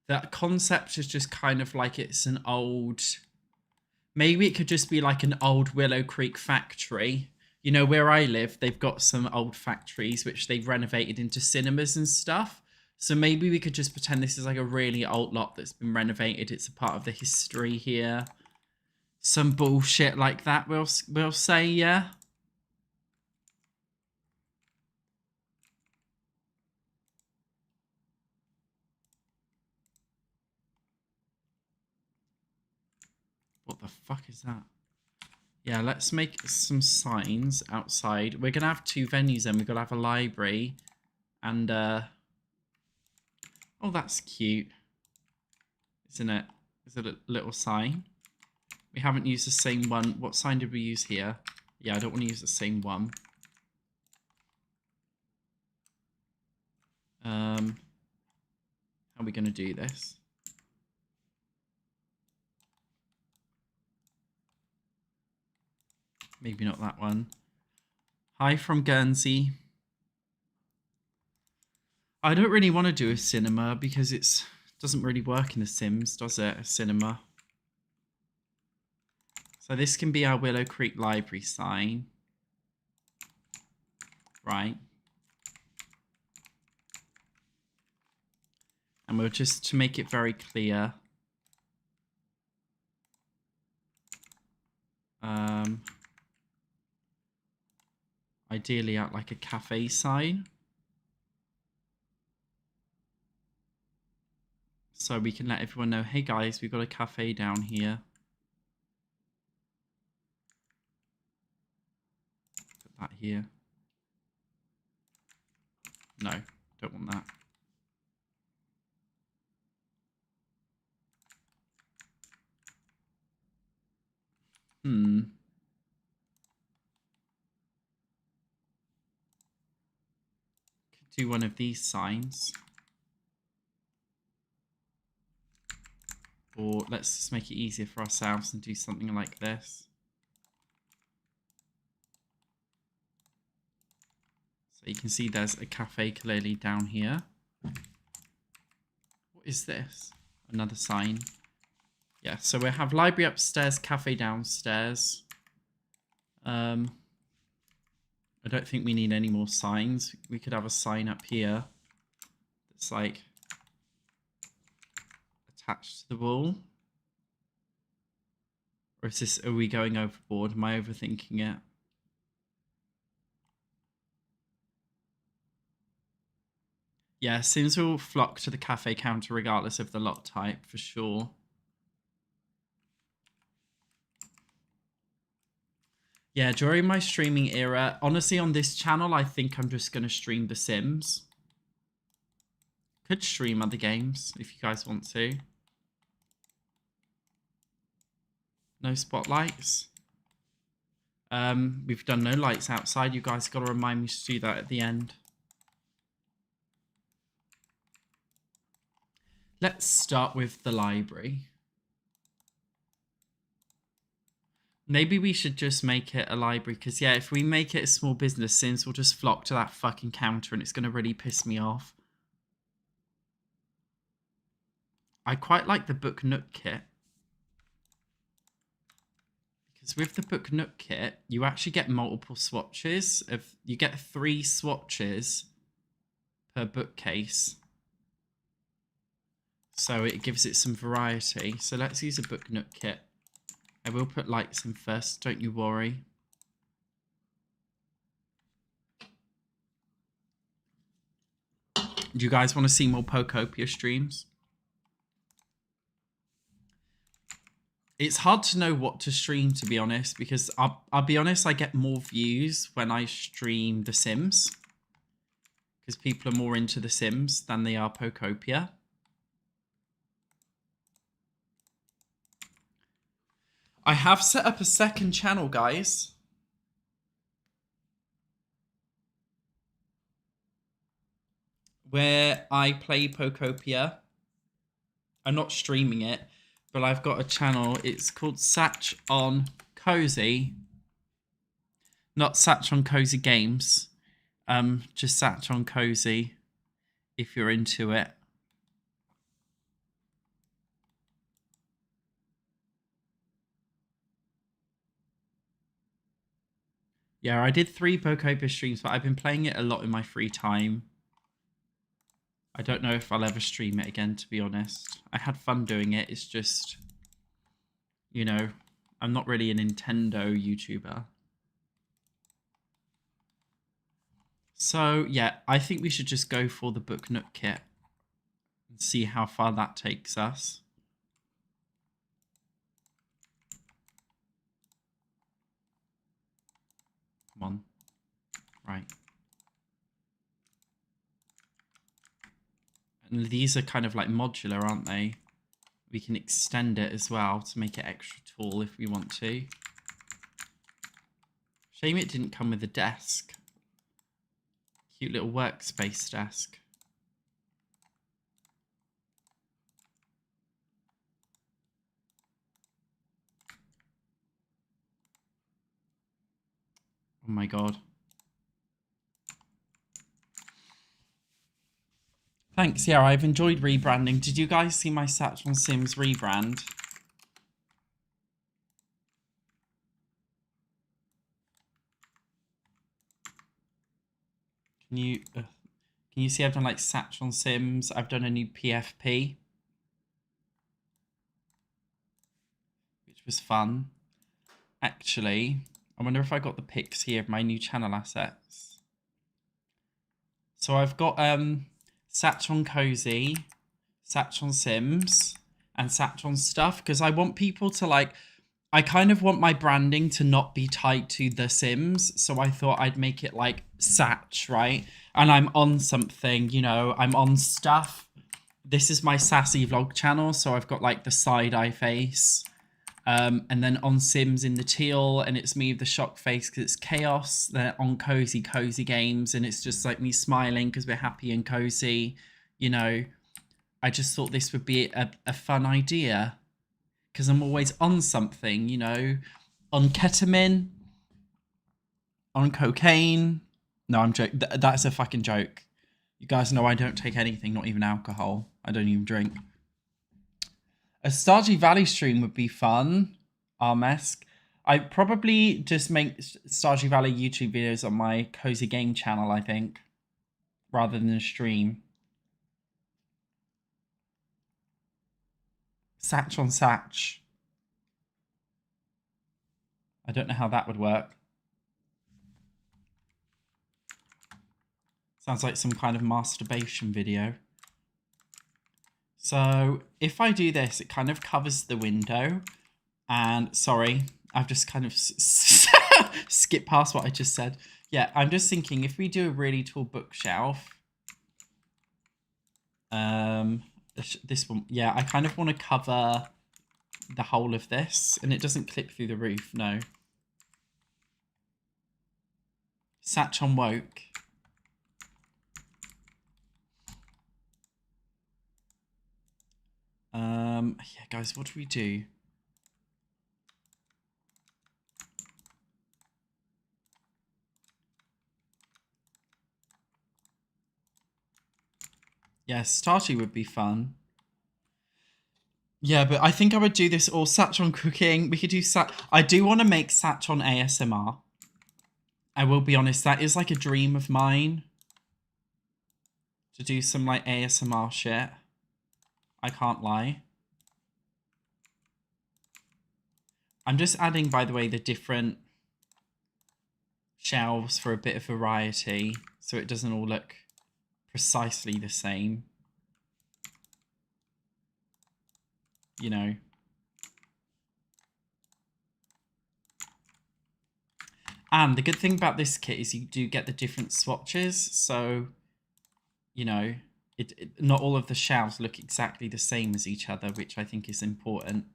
That concept is just kind of like it's an old... Maybe it could just be like an old Willow Creek factory. You know, where I live, they've got some old factories which they've renovated into cinemas and stuff. So maybe we could just pretend this is like a really old lot that's been renovated. It's a part of the history here. Some bullshit like that, we'll say, yeah. the fuck is that? Yeah, let's make some signs outside. We're going to have 2 venues then. We've got to have a library and... oh, that's cute. Isn't it? Is it a little sign? We haven't used the same one. What sign did we use here? Yeah, I don't want to use the same one. How are we going to do this? Maybe not that one. Hi from Guernsey. I don't really want to do a cinema because it doesn't really work in The Sims, does it? A cinema. So this can be our Willow Creek library sign. Right. And we'll just, to make it very clear, ideally out like a cafe sign. So we can let everyone know, hey guys, we've got a cafe down here. Put that here. No, don't want that. Could do one of these signs. Or let's just make it easier for ourselves and do something like this. So you can see there's a cafe clearly down here. What is this? Another sign. Yeah, so we have library upstairs, cafe downstairs. I don't think we need any more signs. We could have a sign up here that's like attached to the wall. Or is this, are we going overboard? Am I overthinking it? Yeah, Sims will flock to the cafe counter regardless of the lot type, for sure. Yeah, during my streaming era, honestly, on this channel, I think I'm just going to stream The Sims. Could stream other games if you guys want to. No spotlights. We've done no lights outside. You guys got to remind me to do that at the end. Let's start with the library. Maybe we should just make it a library, because yeah, if we make it a small business, Sims will just flock to that fucking counter and it's going to really piss me off. I quite like the Book Nook kit. Because with the Book Nook kit, you actually get multiple swatches. You get 3 swatches per bookcase. So it gives it some variety. So let's use a Book Nook kit. I will put lights in first, don't you worry. Do you guys want to see more Pokopia streams? It's hard to know what to stream, to be honest, because I'll be honest, I get more views when I stream The Sims. Because people are more into The Sims than they are Pokopia. I have set up a second channel, guys. Where I play Pokopia. I'm not streaming it, but I've got a channel. It's called SatchOnCozy. Not SatchOnCozy Games. Just SatchOnCozy if you're into it. Yeah, I did 3 Pokopia streams, but I've been playing it a lot in my free time. I don't know if I'll ever stream it again, to be honest. I had fun doing it. It's just, you know, I'm not really a Nintendo YouTuber. So, yeah, I think we should just go for the Book Nook kit and see how far that takes us. Right. And these are kind of like modular, aren't they? We can extend it as well to make it extra tall if we want to. Shame it didn't come with a desk. Cute little workspace desk. Oh my god. Thanks, yeah, I've enjoyed rebranding. Did you guys see my SatchOnSims rebrand? Can you see I've done like SatchOnSims? I've done a new PFP, which was fun. Actually, I wonder if I got the pics here of my new channel assets. So I've got SatchOnCozy, SatchOnSims, and SatchOnStuff, because I want people to like, I kind of want my branding to not be tied to The Sims, so I thought I'd make it like Satch, right? And I'm on something, you know, I'm on stuff. This is my sassy vlog channel, so I've got like the side-eye face. And then on Sims in the teal, and it's me with the shock face because it's chaos. Then on cozy games, and it's just like me smiling because we're happy and cozy. You know, I just thought this would be a fun idea because I'm always on something, you know, on ketamine, on cocaine. No, I'm joking. That's a fucking joke. You guys know I don't take anything, not even alcohol. I don't even drink. A Stardew Valley stream would be fun. Armesk. I'd probably just make Stardew Valley YouTube videos on my Cozy Game channel, I think, rather than a stream. Satch on Satch. I don't know how that would work. Sounds like some kind of masturbation video. So if I do this, it kind of covers the window. And sorry, I've just kind of skipped past what I just said. Yeah, I'm just thinking if we do a really tall bookshelf. This one, yeah, I kind of want to cover the whole of this. And it doesn't clip through the roof, no. Satch on Woke. Yeah, guys, what do we do? Yeah, Starchy would be fun. Yeah, but I think I would do this all Satch on cooking. We could do I do want to make Satch on ASMR. I will be honest, that is like a dream of mine. To do some like ASMR shit. I can't lie. I'm just adding, by the way, the different shelves for a bit of variety. So it doesn't all look precisely the same. You know. And the good thing about this kit is you do get the different swatches. So, you know, not all of the shelves look exactly the same as each other, which I think is important.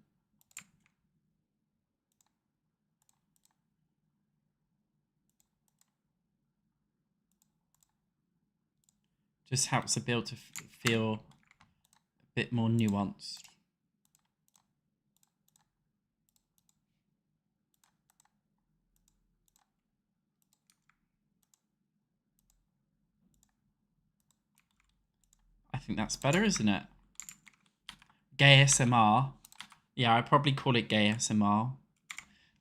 Just helps the build to feel a bit more nuanced. I think that's better, isn't it? Gay ASMR. Yeah, I'd probably call it Gay ASMR.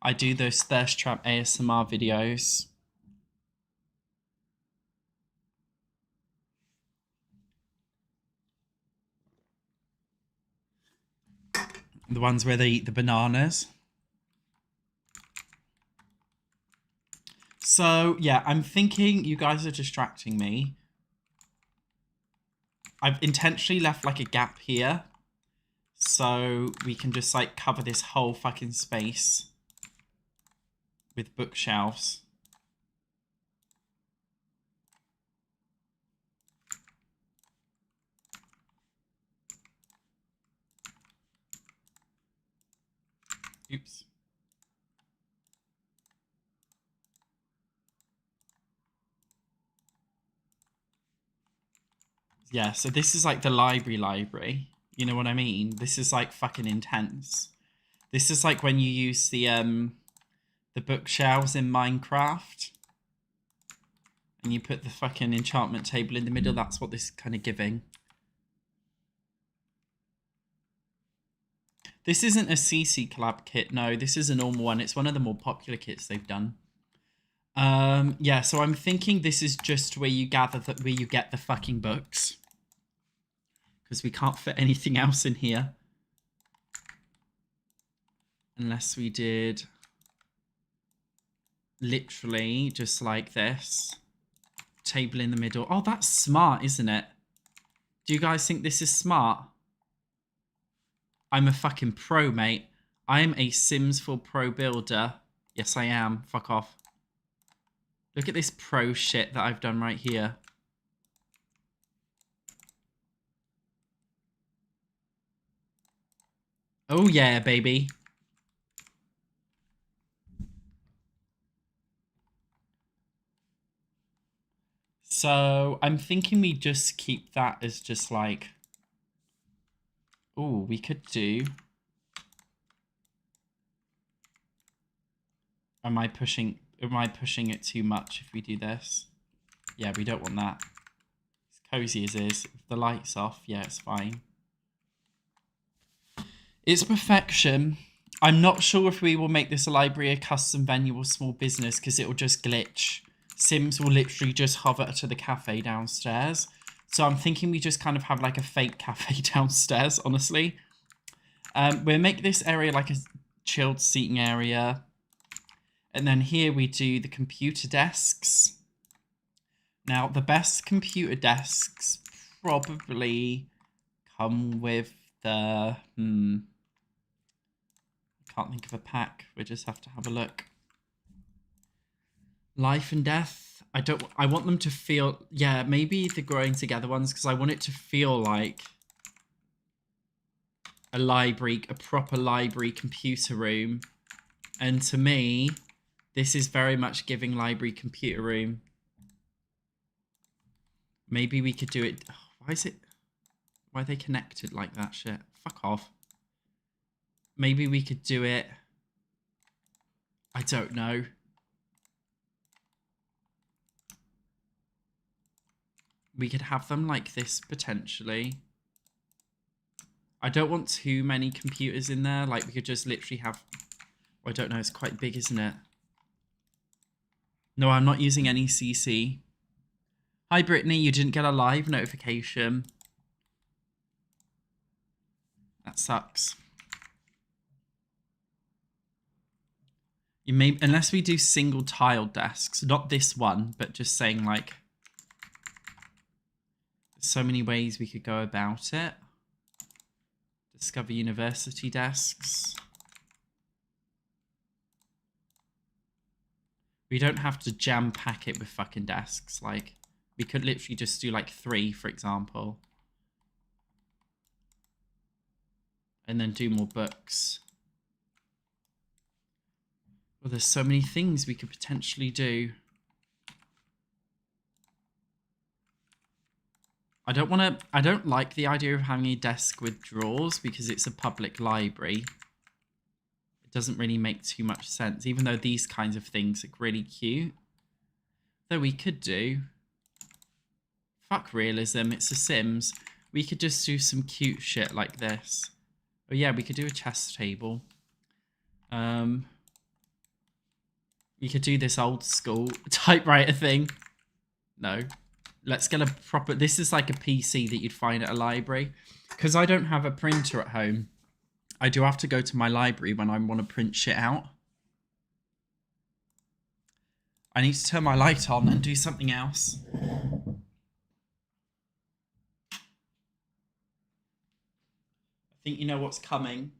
I do those thirst trap ASMR videos. The ones where they eat the bananas. So, yeah, I'm thinking you guys are distracting me. I've intentionally left like a gap here. So we can just like cover this whole fucking space with bookshelves. Oops. Yeah, so this is like the library. You know what I mean? This is like fucking intense. This is like when you use the bookshelves in Minecraft. And you put the fucking enchantment table in the middle. That's what this is kind of giving. This isn't a CC collab kit. No, this is a normal one. It's one of the more popular kits they've done. Yeah, so I'm thinking this is just where you gather where you get the fucking books. Because we can't fit anything else in here. Unless we did literally just like this. Table in the middle. Oh, that's smart, isn't it? Do you guys think this is smart? I'm a fucking pro, mate. I am a Sims 4 pro builder. Yes, I am. Fuck off. Look at this pro shit that I've done right here. Oh yeah, baby. So I'm thinking we just keep that as just like... Oh, we could do... Am I pushing it too much if we do this? Yeah, we don't want that. As cozy as is. If the light's off, yeah, it's fine. It's perfection. I'm not sure if we will make this a library, a custom venue, or small business because it will just glitch. Sims will literally just hover to the cafe downstairs. So I'm thinking we just kind of have like a fake cafe downstairs, honestly. We'll make this area like a chilled seating area. And then here we do the computer desks. Now, the best computer desks probably come with the... I can't think of a pack. We just have to have a look. Life and Death. I want them to feel... Yeah, maybe the Growing Together ones, because I want it to feel like a library, a proper library computer room. And to me... This is very much giving library computer room. Maybe we could do it... Oh, why are they connected like that shit? Fuck off. Maybe we could do it... I don't know. We could have them like this, potentially. I don't want too many computers in there. Like, we could just literally have... Oh, I don't know, it's quite big, isn't it? No, I'm not using any CC. Hi, Brittany. You didn't get a live notification. That sucks. You may, unless we do single tile desks, not this one, but just saying like, there's so many ways we could go about it. Discover university desks. We don't have to jam pack it with fucking desks. Like, we could literally just do like 3, for example. And then do more books. Well, there's so many things we could potentially do. I don't like the idea of having a desk with drawers because it's a public library. Doesn't really make too much sense, even though these kinds of things look really cute. Though we could do... Fuck realism, it's a Sims. We could just do some cute shit like this. Oh yeah, we could do a chess table. We could do this old school typewriter thing. No. Let's get a proper... This is like a PC that you'd find at a library. Because I don't have a printer at home. I do have to go to my library when I want to print shit out. I need to turn my light on and do something else. I think you know what's coming.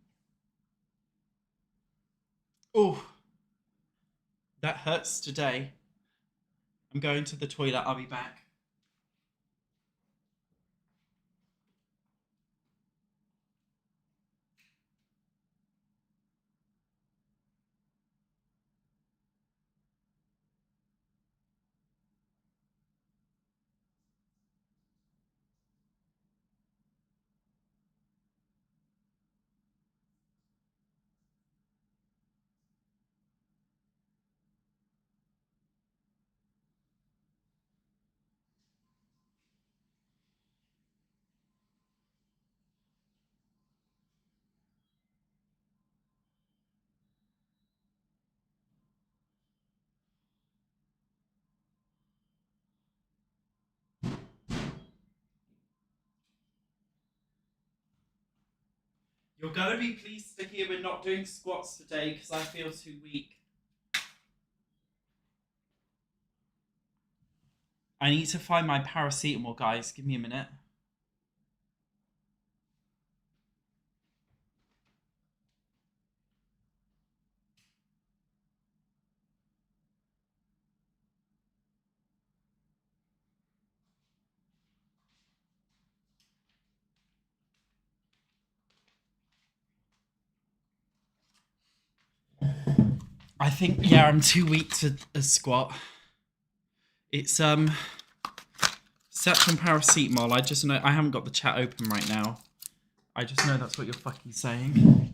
Oh, that hurts today. I'm going to the toilet. I'll be back. You're gonna be pleased to hear we're not doing squats today because I feel too weak. I need to find my paracetamol, guys. Give me a minute. I think, yeah, I'm too weak to squat. It's Satch on paracetamol. I just know I haven't got the chat open right now. I just know that's what you're fucking saying.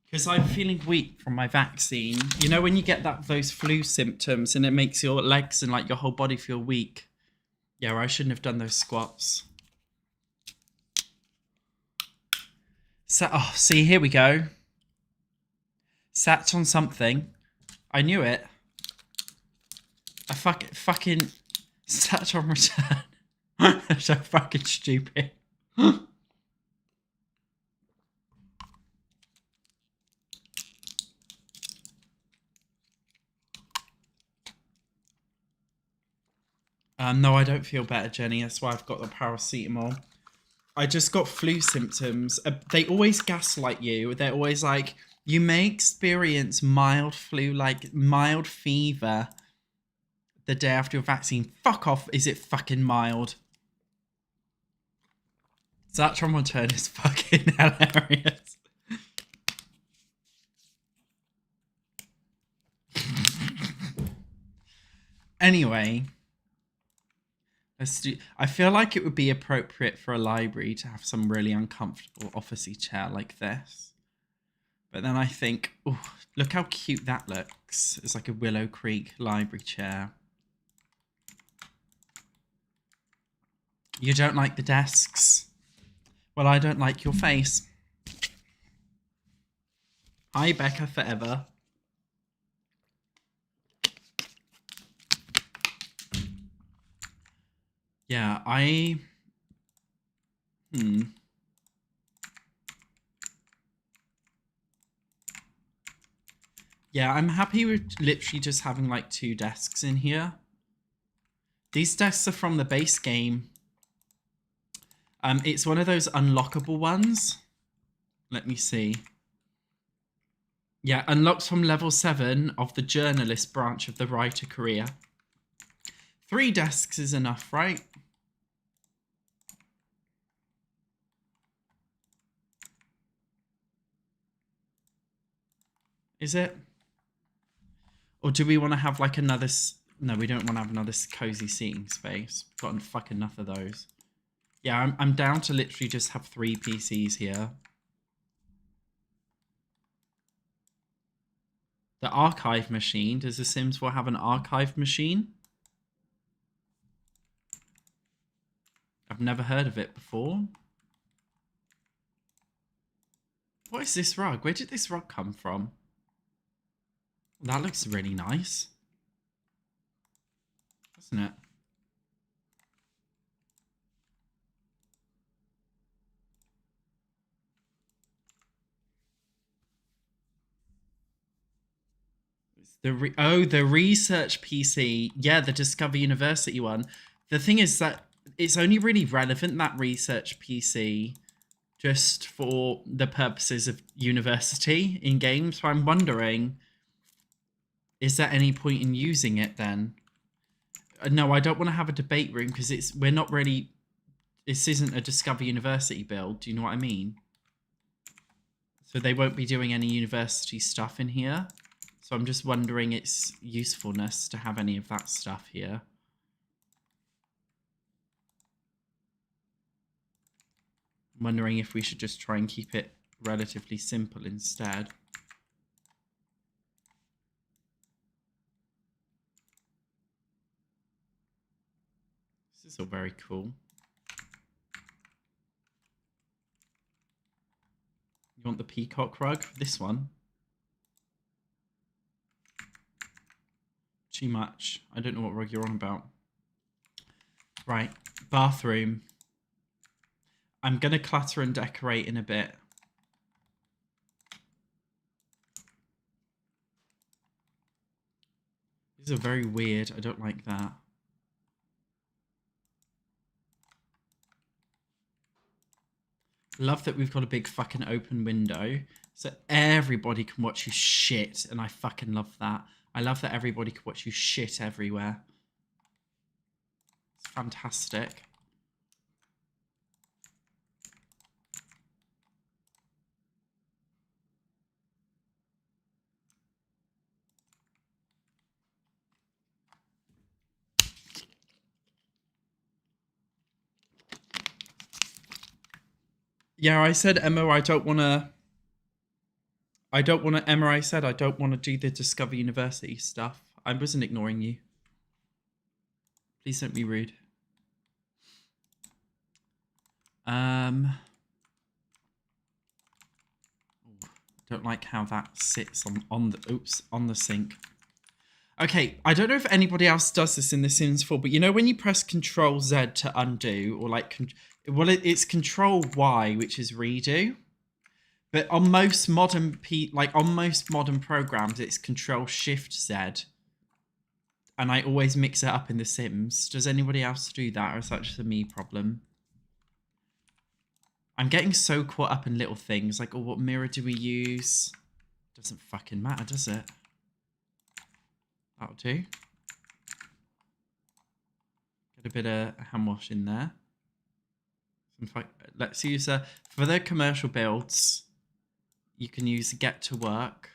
Because I'm feeling weak from my vaccine. You know when you get those flu symptoms and it makes your legs and like your whole body feel weak? Yeah, I shouldn't have done those squats. So, oh, see, here we go. Sat on something. I knew it. I fucking sat on return. So fucking stupid. No, I don't feel better, Jenny. That's why I've got the paracetamol. I just got flu symptoms. They always gaslight you. They're always like, you may experience mild flu, like mild fever the day after your vaccine. Fuck off. Is it fucking mild? Zatron return is fucking hilarious. Anyway, I feel like it would be appropriate for a library to have some really uncomfortable officey chair like this. But then I think, oh, look how cute that looks. It's like a Willow Creek library chair. You don't like the desks? Well, I don't like your face. Hi, Becca Forever. Yeah, Yeah, I'm happy with literally just having like 2 desks in here. These desks are from the base game. It's one of those unlockable ones. Let me see. Yeah, unlocked from level 7 of the journalist branch of the writer career. 3 desks is enough, right? Is it? Or do we want to have like another... No, we don't want to have another cozy seating space. Got fucking enough of those. Yeah, I'm down to literally just have 3 PCs here. The archive machine. Does the Sims 4 have an archive machine? I've never heard of it before. What is this rug? Where did this rug come from? That looks really nice. Doesn't it? The research PC. Yeah, the Discover University one. The thing is that it's only really relevant, that research PC, just for the purposes of university in games. So I'm wondering, is there any point in using it then? No, I don't want to have a debate room because we're not really... This isn't a Discover University build. Do you know what I mean? So they won't be doing any university stuff in here. So I'm just wondering its usefulness to have any of that stuff here. I'm wondering if we should just try and keep it relatively simple instead. This is all very cool. You want the peacock rug? This one. too much. I don't know what rug you're on about. Right, bathroom. I'm going to clutter and decorate in a bit. These are very weird. I don't like that. Love that we've got a big fucking open window so everybody can watch you shit, and I fucking love that. I love that everybody can watch you shit everywhere. It's fantastic. Yeah, I said, Emma, I don't want to, Emma, I said I don't want to do the Discover University stuff. I wasn't ignoring you. Please don't be rude. Don't like how that sits on the sink. Okay, I don't know if anybody else does this in The Sims 4, but you know when you press Control Z to undo, or like, well, it's Control Y, which is redo. But on most modern programs, it's Control Shift Z. And I always mix it up in The Sims. Does anybody else do that, or is that just a me problem? I'm getting so caught up in little things, like, oh, what mirror do we use? Doesn't fucking matter, does it? That'll do. Get a bit of hand wash in there. Let's use for the commercial builds, you can use Get to Work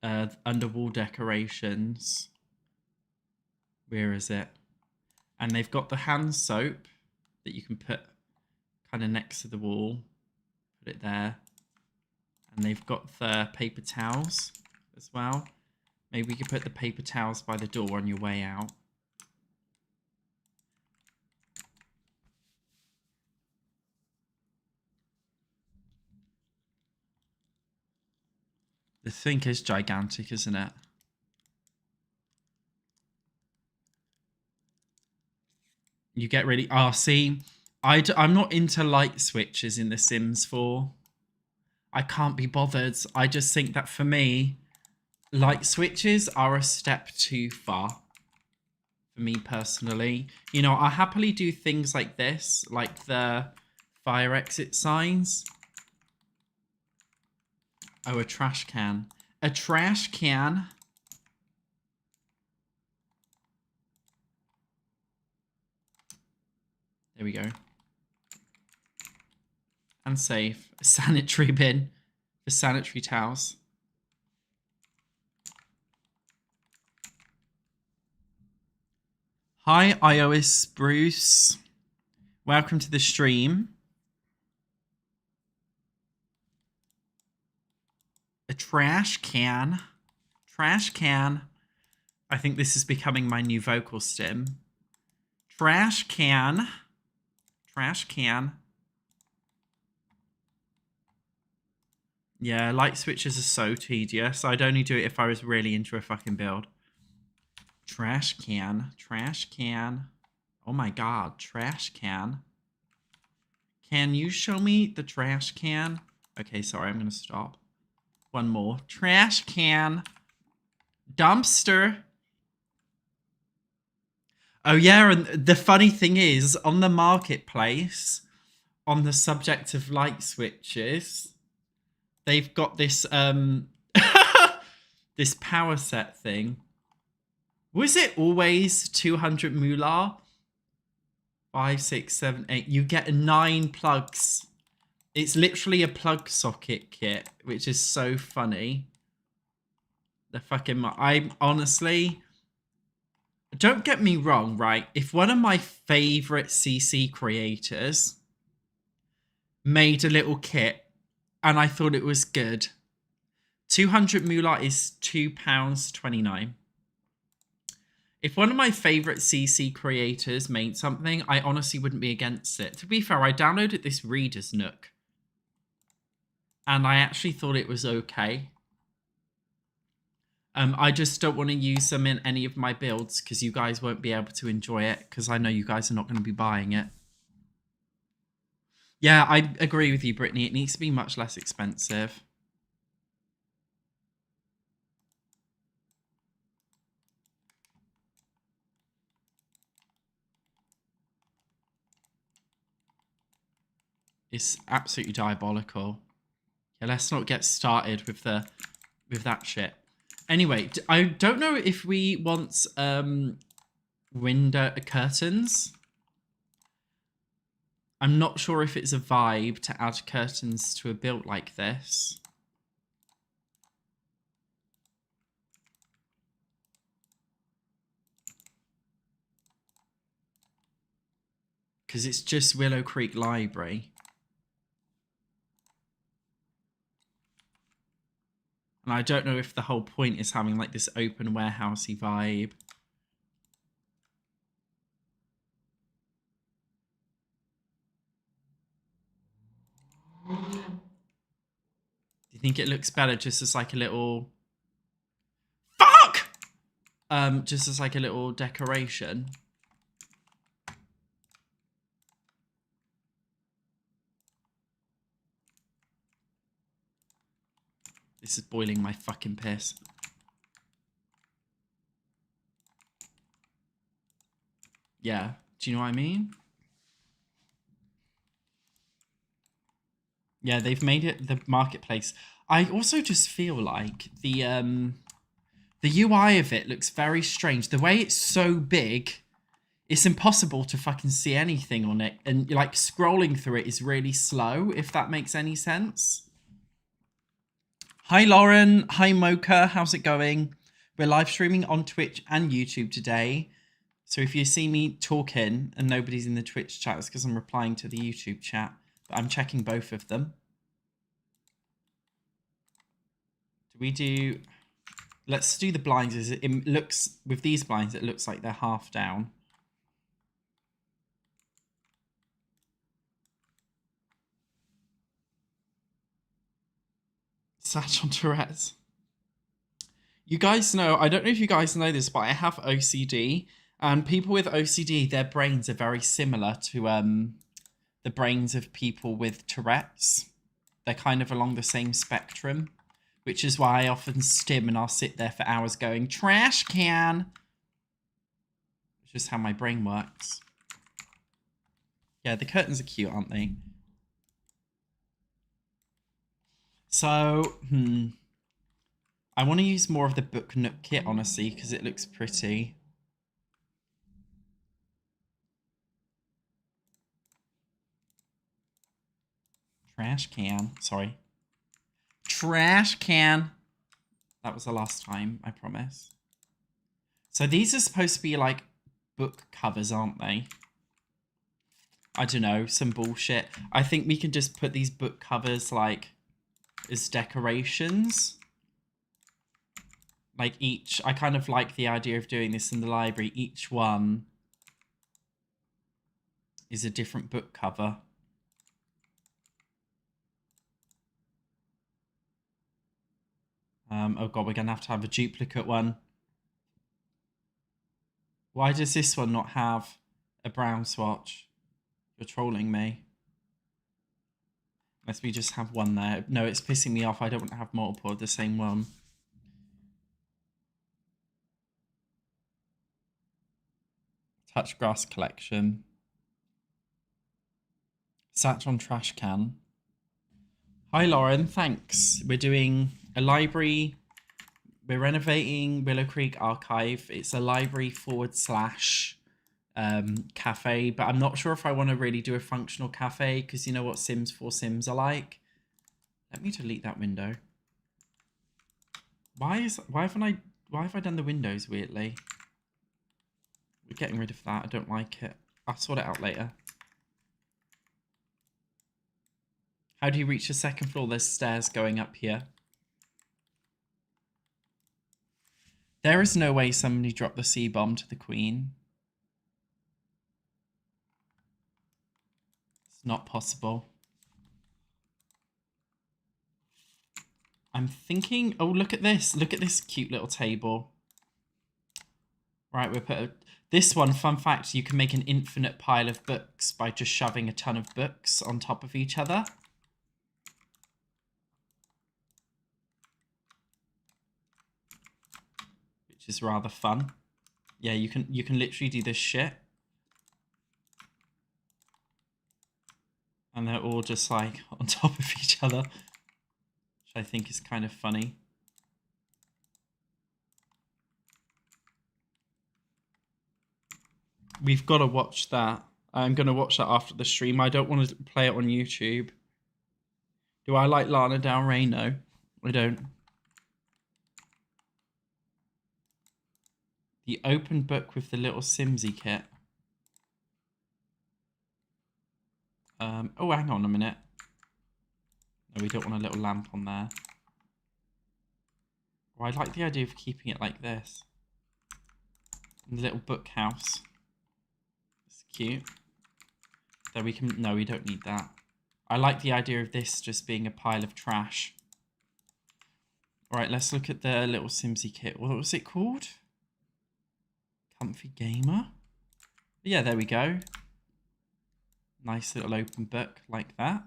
under wall decorations. Where is it? And they've got the hand soap that you can put kind of next to the wall. Put it there. And they've got the paper towels as well. Maybe we could put the paper towels by the door on your way out. The sink is gigantic, isn't it? You get really... Oh, see, I'm not into light switches in The Sims 4. I can't be bothered. I just think that for me, light switches are a step too far. For me personally. You know, I happily do things like this, like the fire exit signs. Oh, a trash can. A trash can. There we go. And safe. A sanitary bin for sanitary towels. Hi, iOS Bruce. Welcome to the stream. A trash can. Trash can. I think this is becoming my new vocal stim. Trash can. Trash can. Yeah, light switches are so tedious. I'd only do it if I was really into a fucking build. Trash can. Trash can. Oh my god, trash can. Can you show me the trash can? Okay, sorry, I'm going to stop. One more. Trash can. Dumpster. Oh yeah, and the funny thing is, on the marketplace, on the subject of light switches, they've got this this power set thing. Was it always 200 moolah? 5, 6, 7, 8. You get 9 plugs. It's literally a plug socket kit, which is so funny. The fucking... I honestly... Don't get me wrong, right? If one of my favorite CC creators made a little kit and I thought it was good, 200 moolah is £2.29. If one of my favorite CC creators made something, I honestly wouldn't be against it. To be fair, I downloaded this Reader's Nook and I actually thought it was okay. I just don't want to use them in any of my builds because you guys won't be able to enjoy it because I know you guys are not going to be buying it. Yeah, I agree with you, Brittany. It needs to be much less expensive. It's absolutely diabolical. Yeah, let's not get started with that shit. Anyway, I don't know if we want window curtains. I'm not sure if it's a vibe to add curtains to a build like this. Because it's just Willow Creek Library. And I don't know if the whole point is having like this open warehousey vibe. Do you think it looks better just as like a little... Fuck! Just as like a little decoration? This is boiling my fucking piss. Yeah, do you know what I mean? Yeah, they've made it the marketplace. I also just feel like the UI of it looks very strange. The way it's so big, it's impossible to fucking see anything on it. And like scrolling through it is really slow, if that makes any sense. Hi, Lauren. Hi, Mocha. How's it going? We're live streaming on Twitch and YouTube today. So if you see me talking and nobody's in the Twitch chat, it's because I'm replying to the YouTube chat. But I'm checking both of them. Do we do... Let's do the blinds. It looks... With these blinds, it looks like they're half down. Satch on Tourette's. You guys know... I don't know if you guys know this, but I have OCD. And people with OCD, their brains are very similar to the brains of people with Tourette's. They're kind of along the same spectrum, which is why I often stim and I'll sit there for hours going, trash can. It's just how my brain works. Yeah, the curtains are cute, aren't they? So, I want to use more of the Book Nook kit, honestly, because it looks pretty. Trash can. Sorry. Trash can. That was the last time, I promise. So these are supposed to be like book covers, aren't they? I don't know, some bullshit. I think we can just put these book covers like as decorations. Like each, I kind of like the idea of doing this in the library. Each one is a different book cover. Oh god, we're gonna have a duplicate one. Why does this one not have a brown swatch? You're trolling me. Unless we just have one there. No, it's pissing me off. I don't want to have multiple of the same one. Touch Grass Collection. Satch on Trash Can. Hi, Lauren. Thanks. We're doing a library. We're renovating Willow Creek Archive. It's a library / cafe, but I'm not sure if I want to really do a functional cafe because you know what Sims 4 Sims are like. Let me delete that window. Why have I done the windows weirdly? We're getting rid of that. I don't like it. I'll sort it out later. How do you reach the second floor? There's stairs going up here. There is no way somebody dropped the C-bomb to the Queen. It's not possible. I'm thinking, oh, look at this. Look at this cute little table. Right, we'll put this one, fun fact, you can make an infinite pile of books by just shoving a ton of books on top of each other. Which is rather fun. Yeah, you can literally do this shit. And they're all just like on top of each other. Which I think is kind of funny. We've got to watch that. I'm going to watch that after the stream. I don't want to play it on YouTube. Do I like Lana Del Rey? No, I don't. The open book with the little Simsy kit. Oh, hang on a minute. No, we don't want a little lamp on there. Oh, I like the idea of keeping it like this. And the little book house. It's cute. There we can... No, we don't need that. I like the idea of this just being a pile of trash. Alright, let's look at the little Simsy kit. What was it called? Comfy Gamer? Yeah, there we go. Nice little open book like that.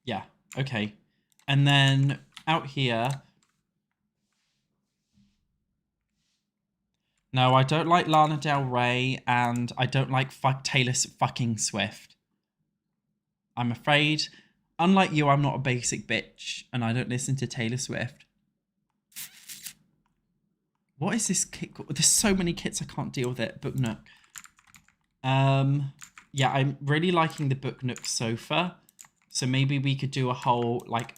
Yeah, okay. And then out here... No, I don't like Lana Del Rey, and I don't like Taylor fucking Swift. I'm afraid, unlike you, I'm not a basic bitch, and I don't listen to Taylor Swift. What is this kit? There's so many kits, I can't deal with it. Book Nook. Yeah, I'm really liking the Book Nook sofa. So maybe we could do a whole, like,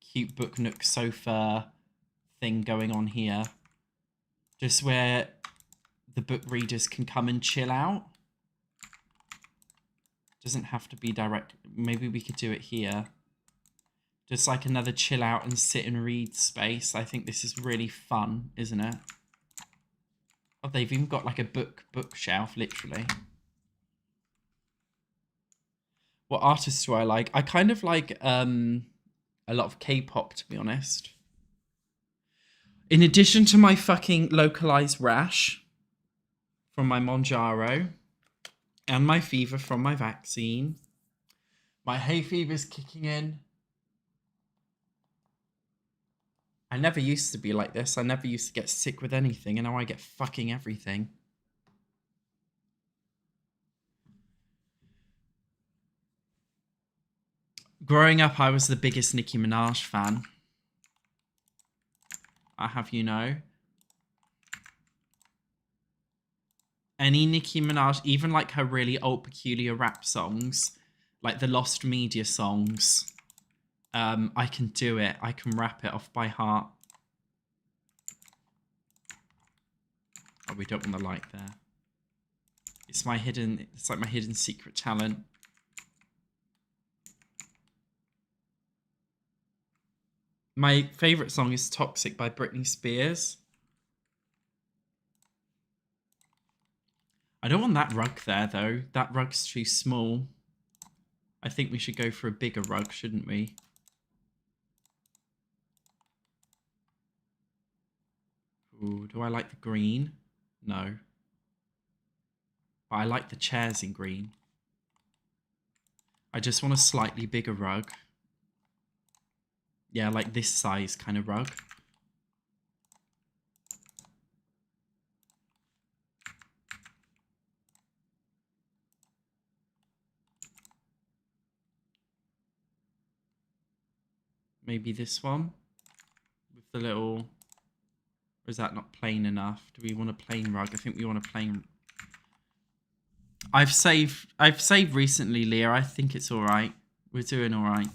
cute Book Nook sofa thing going on here. Just where the book readers can come and chill out. Doesn't have to be direct. Maybe we could do it here. Just like another chill out and sit and read space. I think this is really fun, isn't it? Oh, they've even got like a bookshelf, literally. What artists do I like? I kind of like a lot of K-pop, to be honest. In addition to my fucking localized rash from my Monjaro and my fever from my vaccine, my hay fever's kicking in. I never used to be like this. I never used to get sick with anything, and now I get fucking everything. Growing up, I was the biggest Nicki Minaj fan. I have you know. Any Nicki Minaj, even like her really old peculiar rap songs, like the Lost Media songs, I can do it. I can rap it off by heart. Oh, we don't want the light there. It's like my hidden secret talent. My favorite song is Toxic by Britney Spears. I don't want that rug there, though. That rug's too small. I think we should go for a bigger rug, shouldn't we? Ooh, do I like the green? No. But I like the chairs in green. I just want a slightly bigger rug. Yeah, like this size kind of rug. Maybe this one with the little, or is that not plain enough? Do we want a plain rug? I think we want a plain. I've saved recently, Leah. I think it's all right. We're doing all right.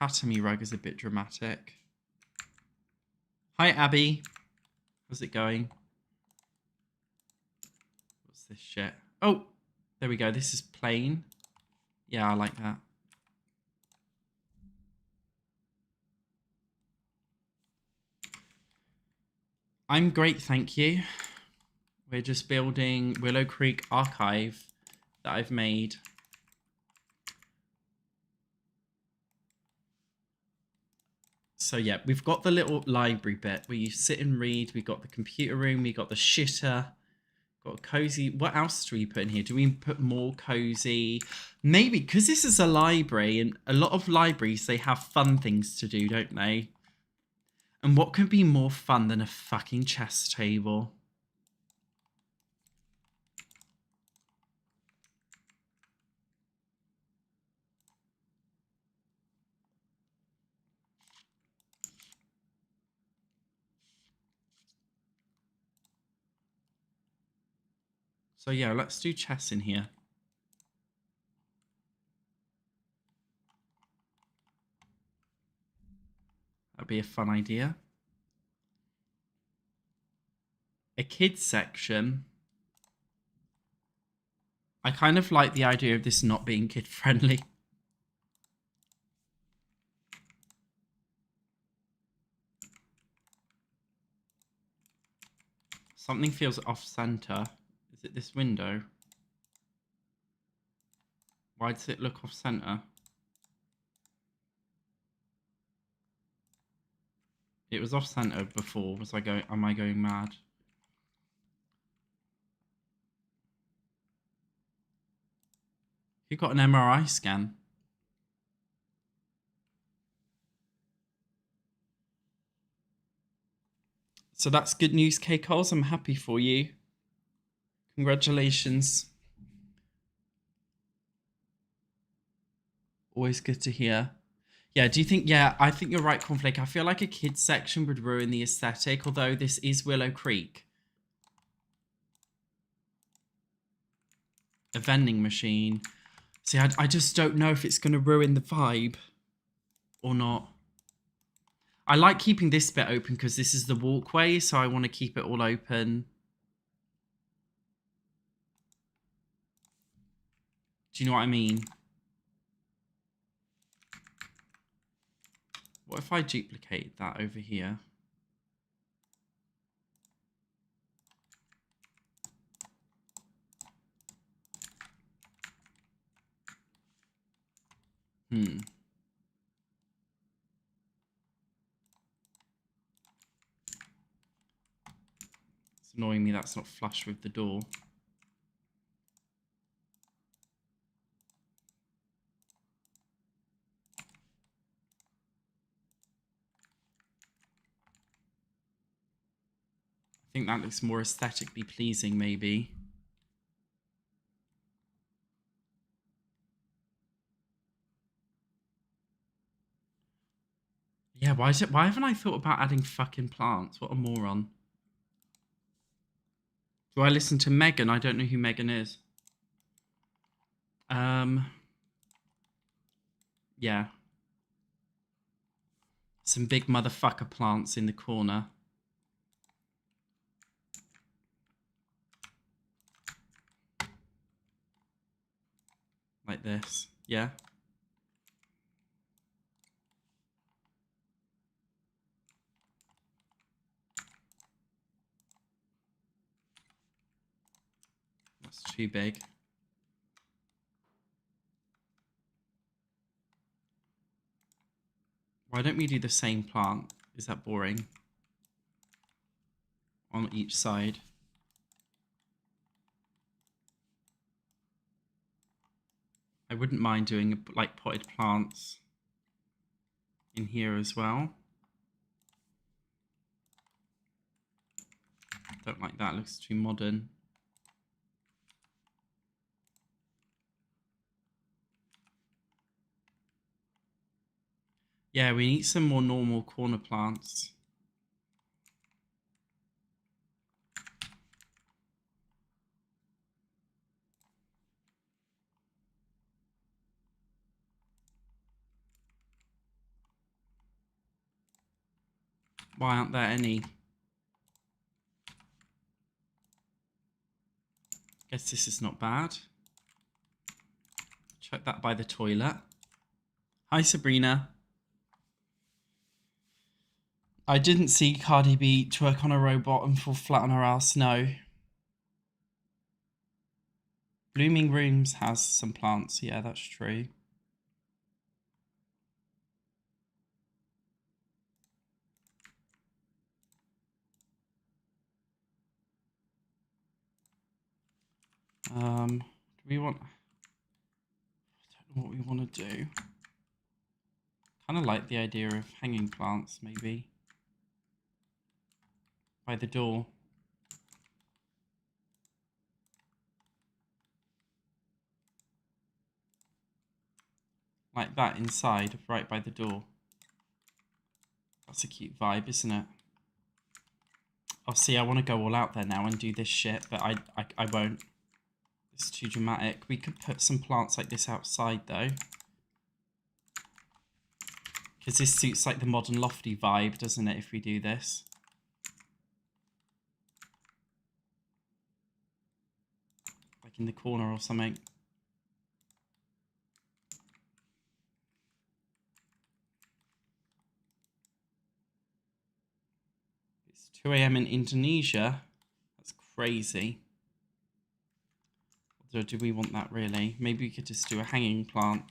Tatami rug is a bit dramatic. Hi, Abby. How's it going? What's this shit? Oh, there we go. This is plain. Yeah, I like that. I'm great, thank you. We're just building Willow Creek archive that I've made. So yeah, we've got the little library bit where you sit and read. We've got the computer room. We got the shitter. Got a cozy. What else do we put in here? Do we put more cozy? Maybe, because this is a library, and a lot of libraries, they have fun things to do, don't they? And what could be more fun than a fucking chess table? So yeah, let's do chess in here. That'd be a fun idea. A kids section. I kind of like the idea of this not being kid friendly. Something feels off center. Is it this window? Why does it look off center? It was off center before. Am I going mad? You got an MRI scan? So that's good news, K-Coles. I'm happy for you. Congratulations. Always good to hear. Yeah, do you think... Yeah, I think you're right, Cornflake. I feel like a kids section would ruin the aesthetic, although this is Willow Creek. A vending machine. See, I just don't know if it's going to ruin the vibe or not. I like keeping this bit open because this is the walkway, so I want to keep it all open. Do you know what I mean? What if I duplicate that over here? It's annoying me that's not flush with the door. I think that looks more aesthetically pleasing, maybe. Yeah, why haven't I thought about adding fucking plants? What a moron. Do I listen to Megan? I don't know who Megan is. Yeah. Some big motherfucker plants in the corner. Like this. Yeah. That's too big. Why don't we do the same plant? Is that boring? On each side. I wouldn't mind doing like potted plants in here as well. Don't like that, it looks too modern. Yeah, we need some more normal corner plants. Why aren't there any? Guess this is not bad. Chuck that by the toilet. Hi, Sabrina. I didn't see Cardi B twerk on a robot and fall flat on her ass, no. Blooming Rooms has some plants, yeah, that's true. Do we want... I don't know what we want to do. Kind of like the idea of hanging plants, maybe. By the door. Like that inside, right by the door. That's a cute vibe, isn't it? Oh, see, I want to go all out there now and do this shit, but I won't. It's too dramatic. We could put some plants like this outside, though. Because this suits like the modern lofty vibe, doesn't it, if we do this? Like in the corner or something. It's 2 AM in Indonesia. That's crazy. Or do we want that really? Maybe we could just do a hanging plant.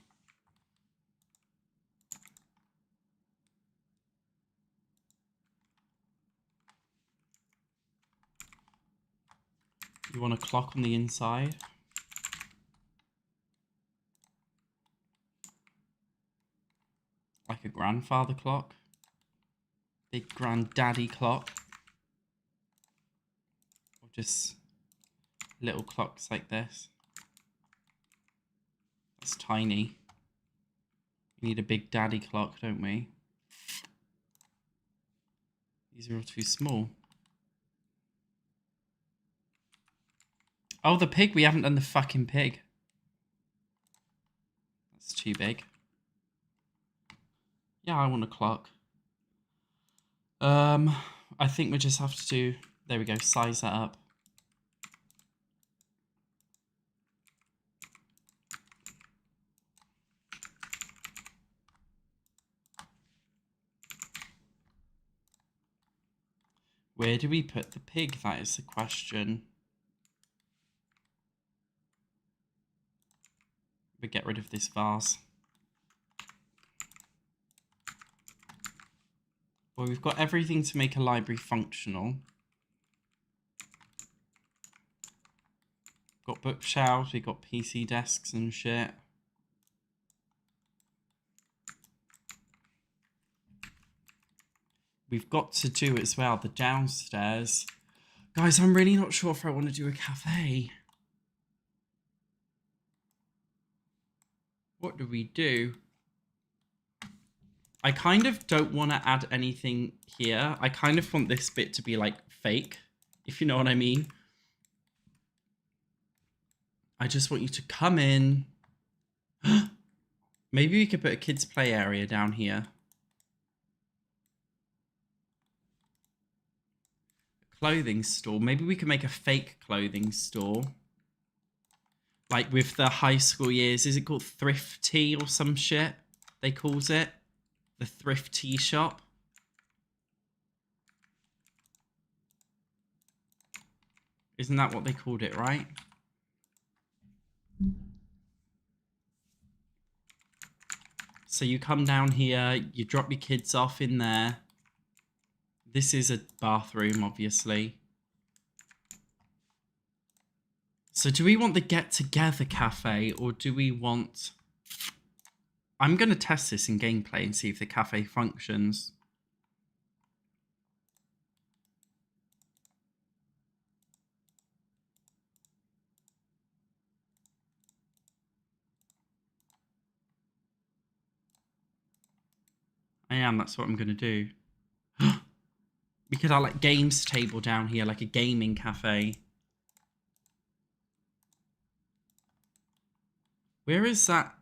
You want a clock on the inside? Like a grandfather clock? Big granddaddy clock? Or just little clocks like this? That's tiny. We need a big daddy clock, don't we? These are all too small. Oh, the pig. We haven't done the fucking pig. That's too big. Yeah, I want a clock. I think we just have to do... There we go. Size that up. Where do we put the pig? That is the question. We get rid of this vase. Well, we've got everything to make a library functional. Got bookshelves, we've got PC desks and shit. We've got to do as well the downstairs. Guys, I'm really not sure if I want to do a cafe. What do we do? I kind of don't want to add anything here. I kind of want this bit to be like fake, if you know what I mean. I just want you to come in. Maybe we could put a kids' play area down here. Clothing store. Maybe we could make a fake clothing store. Like with the high school years. Is it called Thrifty or some shit? They calls it. The Thrifty shop. Isn't that what they called it, right? So you come down here, you drop your kids off in there. This is a bathroom, obviously. So do we want the get-together cafe, or do we want... I'm going to test this in gameplay and see if the cafe functions. I am, that's what I'm going to do. We could have like games table down here, like a gaming cafe. Where is that?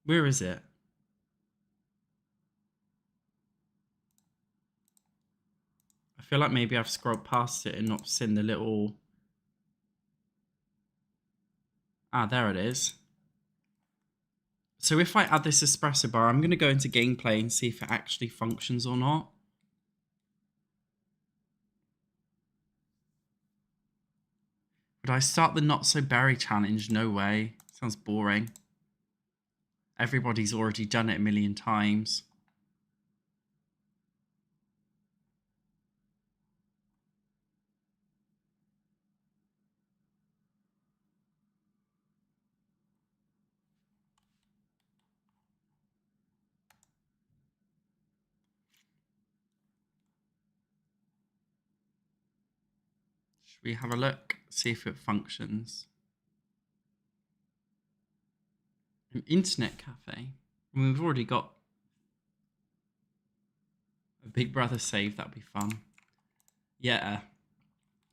Where is it? I feel like maybe I've scrolled past it and not seen the little... Ah, there it is. So if I add this espresso bar, I'm going to go into gameplay and see if it actually functions or not. Would I start the not so berry challenge? No way. Sounds boring. Everybody's already done it a million times. Should we have a look? See if it functions. An internet cafe. I mean, we've already got a Big Brother save. That'd be fun. Yeah.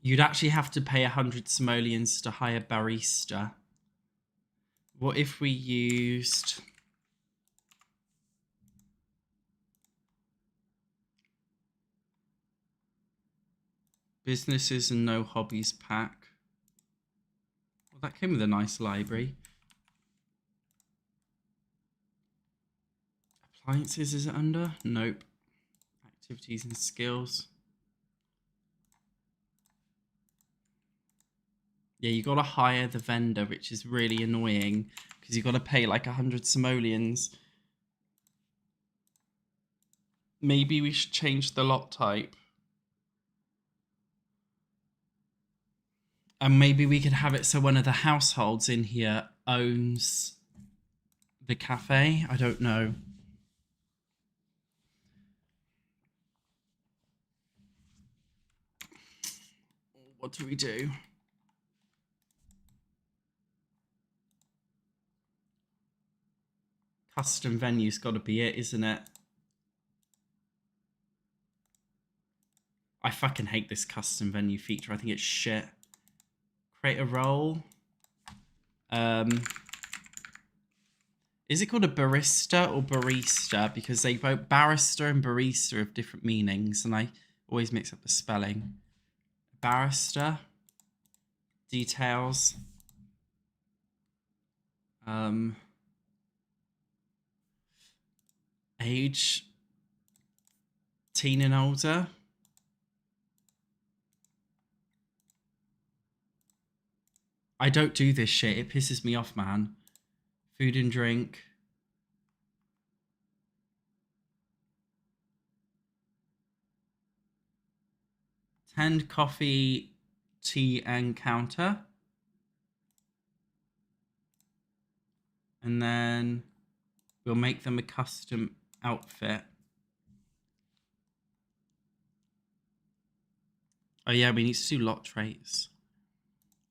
You'd actually have to pay 100 simoleons to hire barista. What if we used... Businesses and no hobbies pack. Well, that came with a nice library. Appliances, is it under? Nope. Activities and skills. Yeah, you gotta hire the vendor, which is really annoying because you gotta pay like 100 simoleons. Maybe we should change the lot type. And maybe we could have it so one of the households in here owns the cafe. I don't know. What do we do? Custom venue's got to be it, isn't it? I fucking hate this custom venue feature. I think it's shit. Create a role. Is it called a barista or barista? Because they both barrister and barista have different meanings, and I always mix up the spelling. Barrister. Details. Age. Teen and older. I don't do this shit. It pisses me off, man. Food and drink. Tend coffee, tea, and counter. And then we'll make them a custom outfit. Oh yeah, we need to do lot traits.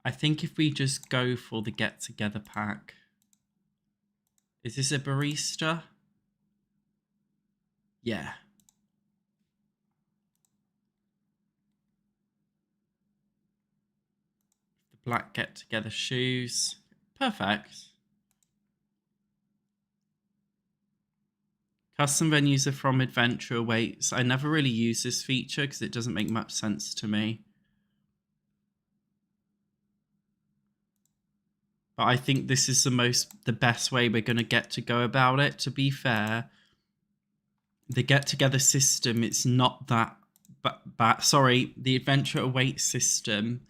I think if we just go for the get together pack. Is this a barista? Yeah. The black get together shoes. Perfect. Custom venues are from Adventure Awaits. I never really use this feature because it doesn't make much sense to me. But I think this is the best way we're going to get to go about it. To be fair, the get-together system, it's not that bad. Sorry, the Adventure Awaits system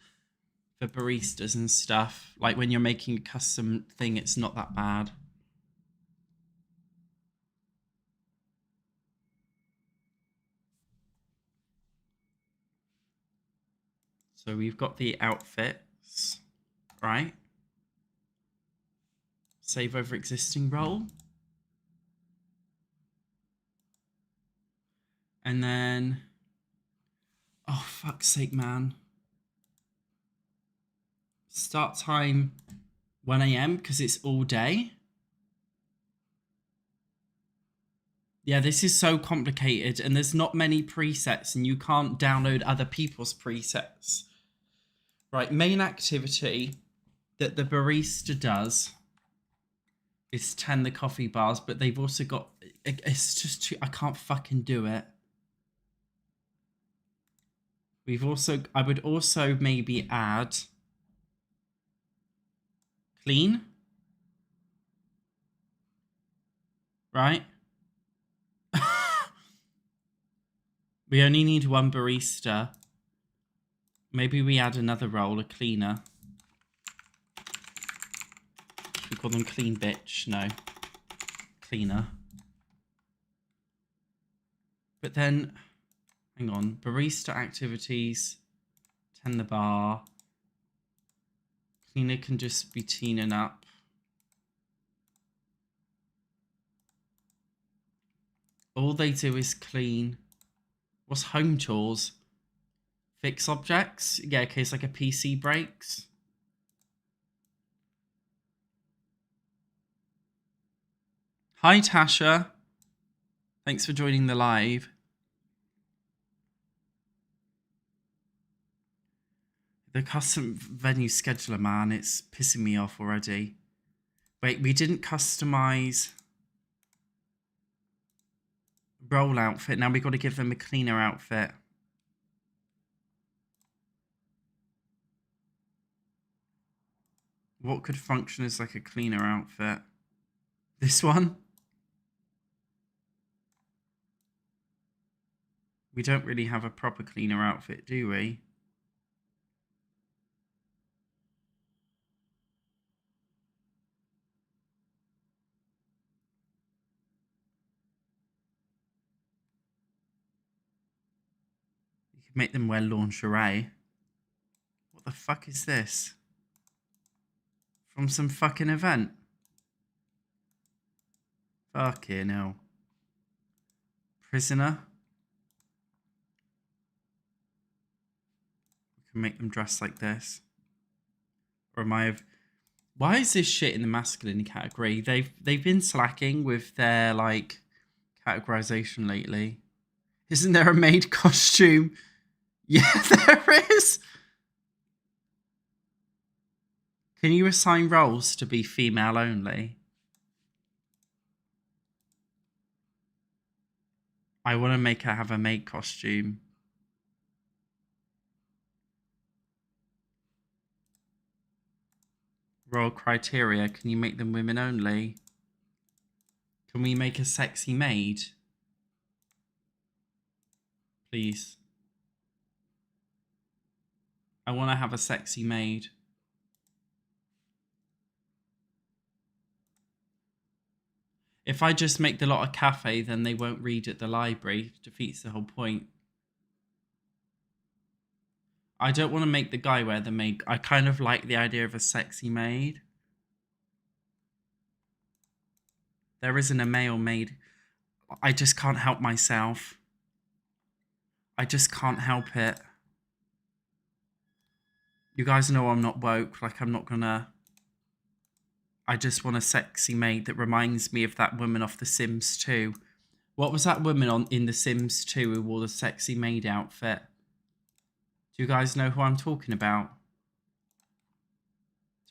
for baristas and stuff, like when you're making a custom thing, it's not that bad. So we've got the outfits, right? Save over existing role. And then, oh, fuck's sake, man. Start time 1 AM because it's all day. Yeah, this is so complicated and there's not many presets and you can't download other people's presets. Right, main activity that the barista does is tend the coffee bars, but they've also got, it's just too, I can't fucking do it. I would also maybe add clean. right? We only need one barista. Maybe we add another role, a cleaner. Should we call them clean bitch? No. Cleaner. But then, hang on. Barista activities. Tend the bar. Cleaner can just be cleaning up. All they do is clean. What's home chores? Fix objects? Yeah, in case like a PC breaks. Hi, Tasha. Thanks for joining the live. The custom venue scheduler, man, it's pissing me off already. Wait, we didn't customize role outfit. Now we got to give them a cleaner outfit. What could function as like a cleaner outfit? This one? We don't really have a proper cleaner outfit, do we? You could make them wear lingerie. What the fuck is this? From some fucking event? Fucking hell. Prisoner? We can make them dress like this. Or am I... Why is this shit in the masculine category? They've been slacking with their, like, categorization lately. Isn't there a maid costume? Yeah, there is! Can you assign roles to be female only? I want to make her have a maid costume. Role criteria. Can you make them women only? Can we make a sexy maid? Please. I want to have a sexy maid. If I just make the lot a cafe, then they won't read at the library. It defeats the whole point. I don't want to make the guy wear the maid. I kind of like the idea of a sexy maid. There isn't a male maid. I just can't help myself. I just can't help it. You guys know I'm not woke. Like, I'm not gonna... I just want a sexy maid that reminds me of that woman off The Sims 2. What was that woman in The Sims 2 who wore the sexy maid outfit? Do you guys know who I'm talking about?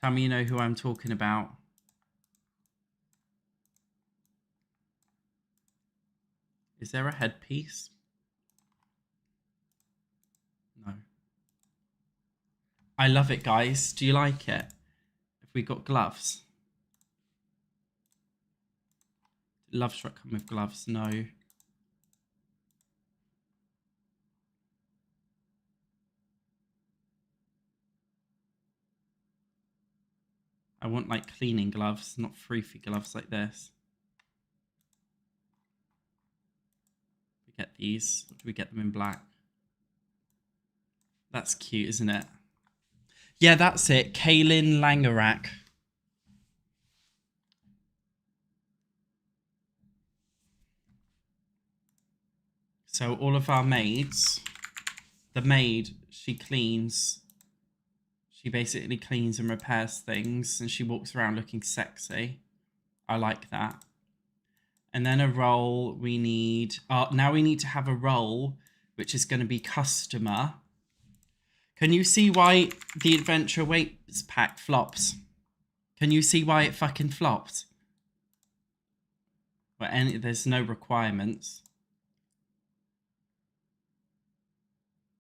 Tell me you know who I'm talking about. Is there a headpiece? No. I love it, guys. Do you like it? Have we got gloves? Love Struck come with gloves? No. I want like cleaning gloves, not freefy gloves like this. We get these. Or do we get them in black? That's cute, isn't it? Yeah, that's it. Kaylin Langerak. So all of our maids, the maid, she cleans. She basically cleans and repairs things, and she walks around looking sexy. I like that. And then a role we need... now we need to have a role which is going to be customer. Can you see why the Adventure Weights pack flops? Can you see why it fucking flopped? Well, there's no requirements.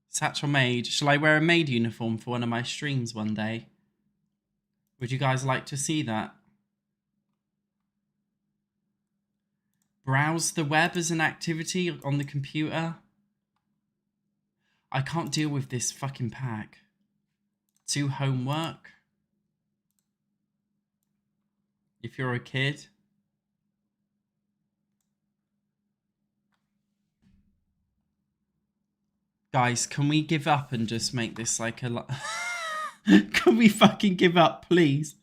Satchel maid. Shall I wear a maid uniform for one of my streams one day? Would you guys like to see that? Browse the web as an activity on the computer. I can't deal with this fucking pack. 2 homework. If you're a kid. Guys, can we give up and just make this like a... Can we fucking give up, please?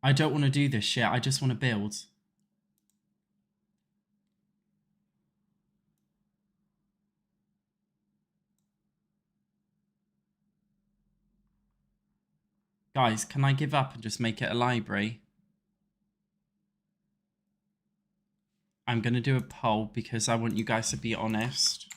I don't want to do this shit. I just want to build. Guys, can I give up and just make it a library? I'm going to do a poll because I want you guys to be honest.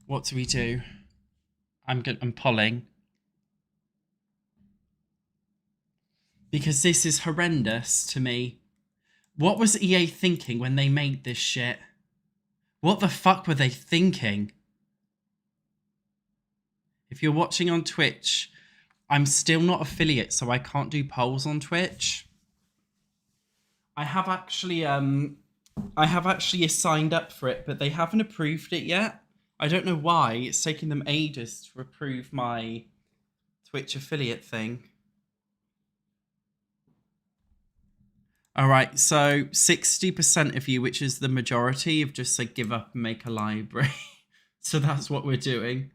What do we do? I'm polling. Because this is horrendous to me. What was EA thinking when they made this shit? What the fuck were they thinking? If you're watching on Twitch, I'm still not affiliate, so I can't do polls on Twitch. I have actually signed up for it, but they haven't approved it yet. I don't know why. It's taking them ages to approve my Twitch affiliate thing. All right, so 60% of you, which is the majority, have just said give up and make a library. So that's what we're doing.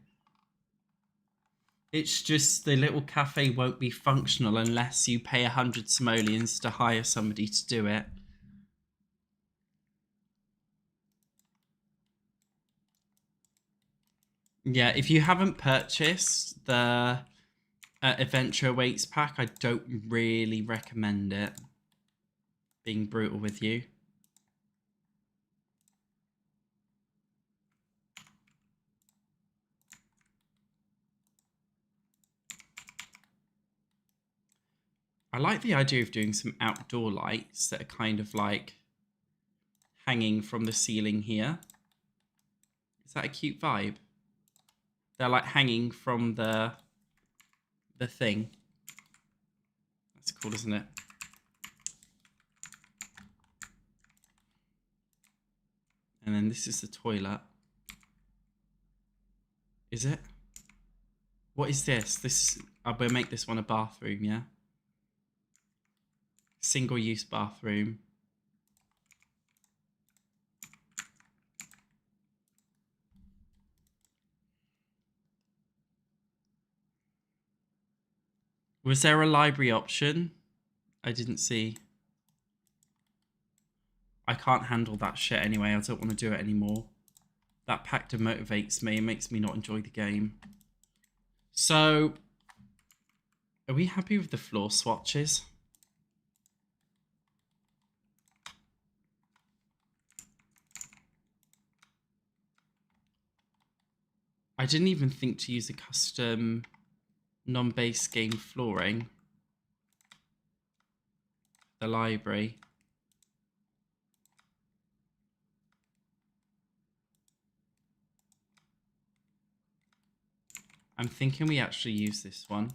It's just the little cafe won't be functional unless you pay 100 simoleons to hire somebody to do it. Yeah, if you haven't purchased the Adventure Awaits pack, I don't really recommend it. Being brutal with you. I like the idea of doing some outdoor lights that are kind of like hanging from the ceiling here. Is that a cute vibe? They're like hanging from the thing. That's cool, isn't it? And then this is the toilet. Is it? What is this? This, we'll make this one a bathroom, yeah? Single-use bathroom. Was there a library option? I didn't see. I can't handle that shit anyway. I don't want to do it anymore. That pack demotivates me. It makes me not enjoy the game. So, are we happy with the floor swatches? I didn't even think to use a custom non-base game flooring. The library. I'm thinking we actually use this one.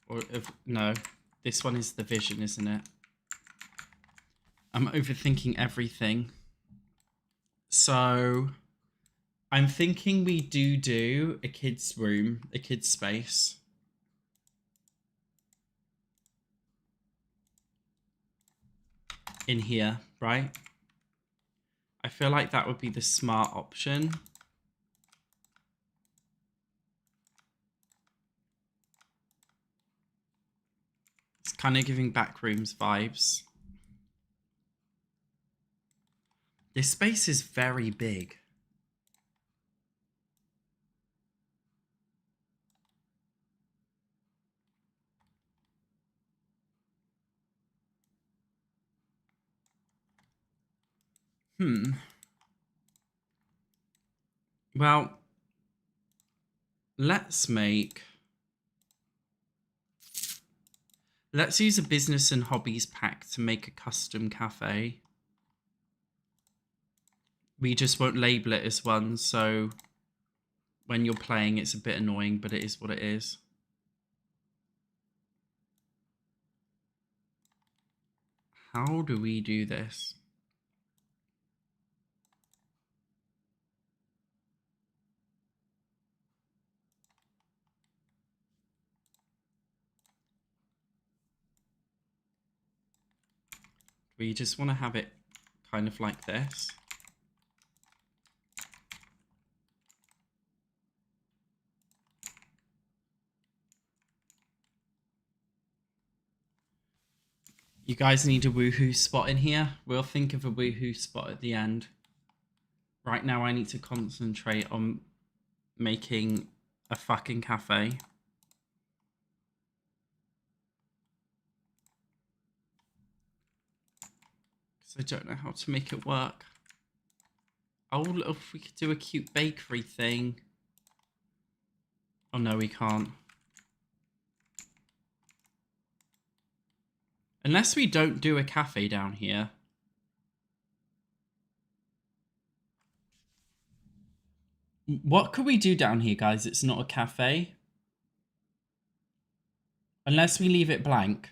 Or if, no, this one is the vision, isn't it? I'm overthinking everything. So I'm thinking we do a kid's room, a kid's space. In here, right? I feel like that would be the smart option. It's kind of giving Backrooms vibes. This space is very big. Well, let's use a business and hobbies pack to make a custom cafe. We just won't label it as one, so when you're playing, it's a bit annoying, but it is what it is. How do we do this? We just want to have it kind of like this. You guys need a woohoo spot in here. We'll think of a woohoo spot at the end. Right now I need to concentrate on making a fucking cafe. Because I don't know how to make it work. Oh, if we could do a cute bakery thing. Oh no, we can't. Unless we don't do a cafe down here. What could we do down here, guys? It's not a cafe. Unless we leave it blank.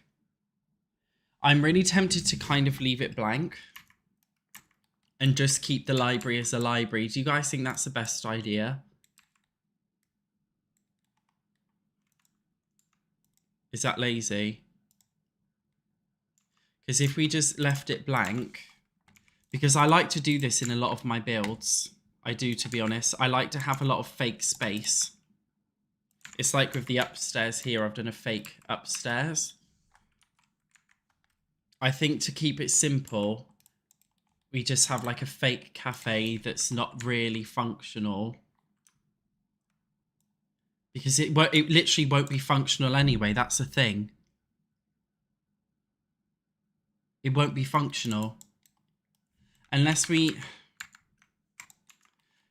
I'm really tempted to kind of leave it blank. And just keep the library as a library. Do you guys think that's the best idea? Is that lazy? Because if we just left it blank, because I like to do this in a lot of my builds. I do, to be honest. I like to have a lot of fake space. It's like with the upstairs here. I've done a fake upstairs. I think to keep it simple, we just have like a fake cafe that's not really functional. Because it literally won't be functional anyway. That's the thing. It won't be functional. Unless we...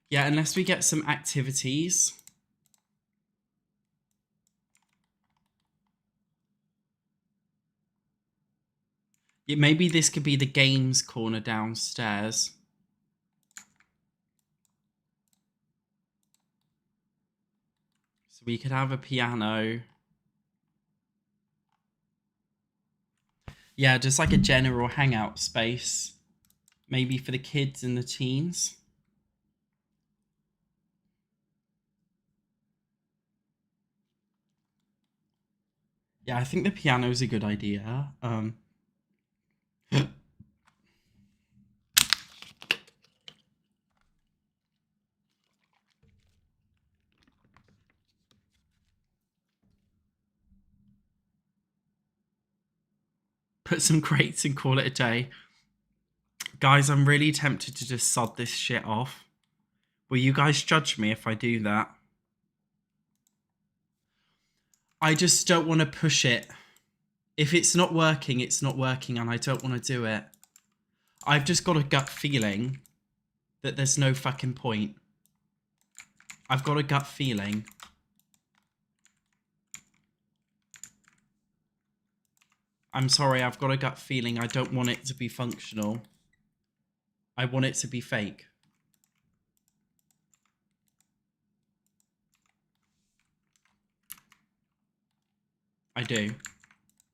Yeah, unless we get some activities. Yeah, maybe this could be the games corner downstairs. So we could have a piano. Yeah, just like a general hangout space. Maybe for the kids and the teens. Yeah, I think the piano is a good idea. Put some crates and call it a day. Guys, I'm really tempted to just sod this shit off. Will you guys judge me if I do that? I just don't want to push it. If it's not working, it's not working, and I don't want to do it. I've just got a gut feeling that there's no fucking point. I've got a gut feeling. I'm sorry, I've got a gut feeling I don't want it to be functional. I want it to be fake. I do.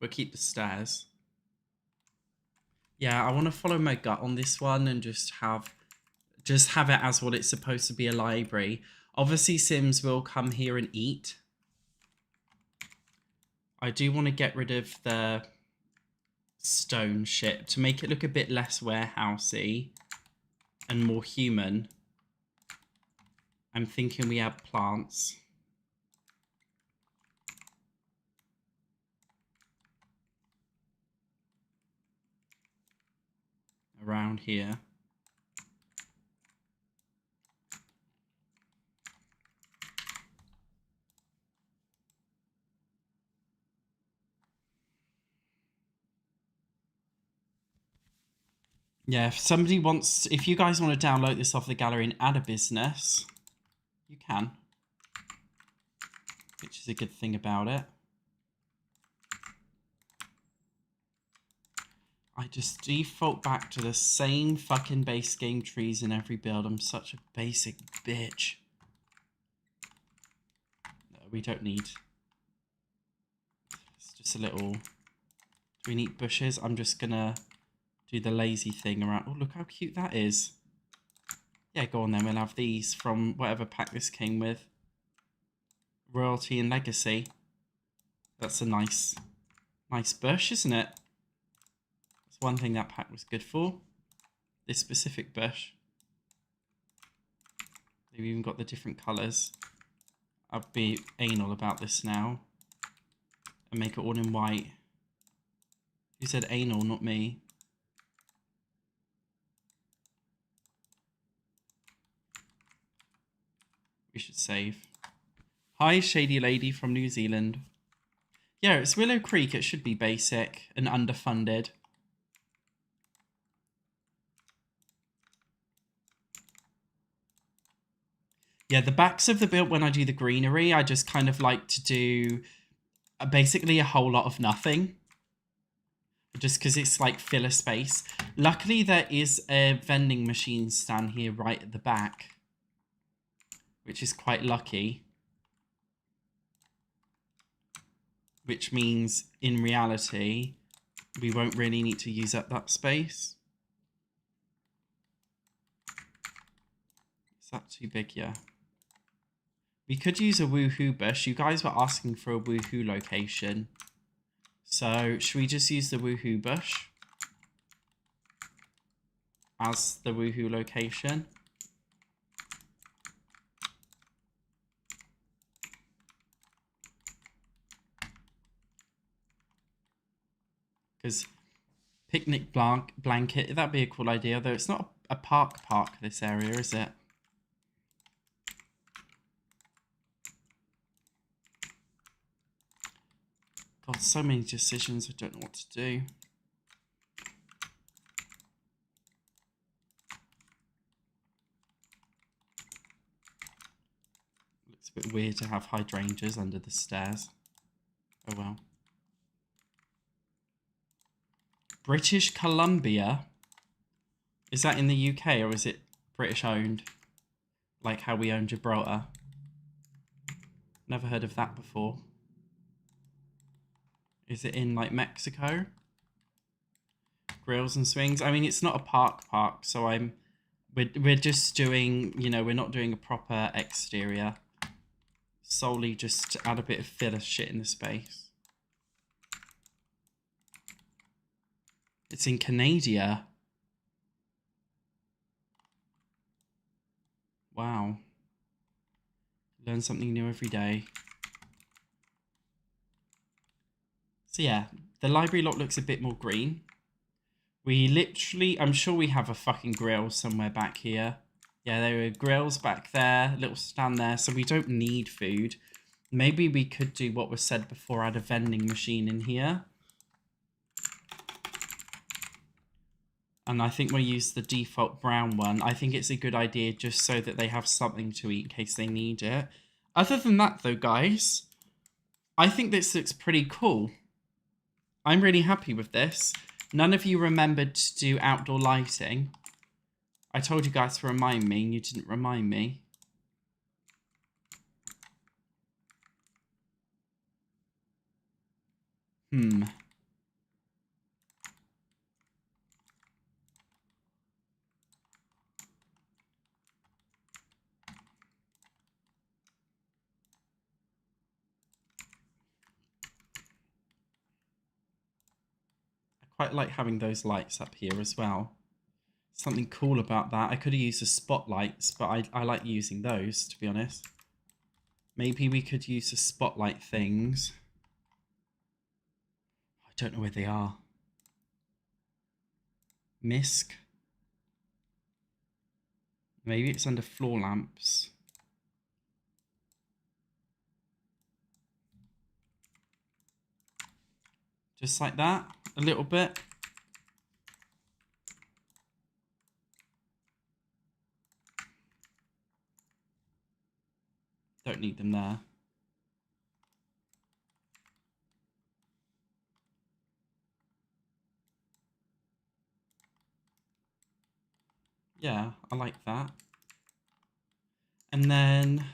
We'll keep the stairs. Yeah, I want to follow my gut on this one and just have it as what it's supposed to be, a library. Obviously, Sims will come here and eat. I do want to get rid of the stone shit to make it look a bit less warehousey and more human. I'm thinking we add plants. Around here. Yeah, if you guys want to download this off the gallery and add a business, You can. Which is a good thing about it. I just default back to the same fucking base game trees in every build. I'm such a basic bitch. No, we don't need... It's just a little... Do we need bushes? I'm just gonna do the lazy thing around... Oh, look how cute that is. Yeah, go on then. We'll have these from whatever pack this came with. Royalty and Legacy. That's a nice bush, isn't it? That's one thing that pack was good for. This specific bush. They've even got the different colours. I'll be anal about this now. And make it all in white. You said anal, not me. We should save. Hi, Shady Lady from New Zealand. Yeah, it's Willow Creek. It should be basic and underfunded. Yeah, the backs of the build when I do the greenery, I just kind of like to do basically a whole lot of nothing. Just because it's like filler space. Luckily, there is a vending machine stand here right at the back. Which is quite lucky. Which means, in reality, we won't really need to use up that space. Is that too big? Yeah. We could use a woohoo bush. You guys were asking for a woohoo location. So, should we just use the woohoo bush as the woohoo location? Because picnic blanket, that'd be a cool idea. Though it's not a park, this area, is it? God, so many decisions. I don't know what to do. Looks a bit weird to have hydrangeas under the stairs. Oh well. British Columbia? Is that in the UK or is it British owned? Like how we own Gibraltar? Never heard of that before. Is it in like Mexico? Grills and swings. I mean, it's not a park, so we're just doing, you know, we're not doing a proper exterior. Solely just to add a bit of filler shit in the space. It's in Canada. Wow. Learn something new every day. So yeah, the library lot looks a bit more green. We literally, I'm sure we have a fucking grill somewhere back here. Yeah, there are grills back there, little stand there, so we don't need food. Maybe we could do what was said before, add a vending machine in here. And I think we'll use the default brown one. I think it's a good idea just so that they have something to eat in case they need it. Other than that though, guys, I think this looks pretty cool. I'm really happy with this. None of you remembered to do outdoor lighting. I told you guys to remind me and you didn't remind me. Quite like having those lights up here as well. Something cool about that. I could have used the spotlights, but I like using those, to be honest. Maybe we could use the spotlight things. I don't know where they are. Misc. Maybe it's under floor lamps. Just like that, a little bit. Don't need them there. Yeah, I like that. And then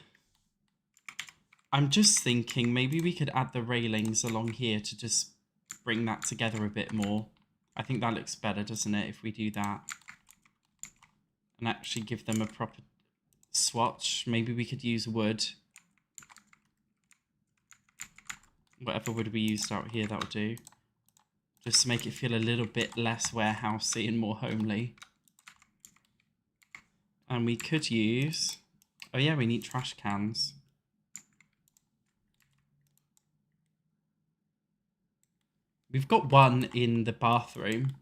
I'm just thinking maybe we could add the railings along here to just bring that together a bit more. I think that looks better, doesn't it, if we do that? And actually give them a proper swatch. Maybe we could use wood. Whatever wood we used out here, that'll do. Just to make it feel a little bit less warehousey and more homely. And we could use... Oh yeah, we need trash cans. We've got one in the bathroom.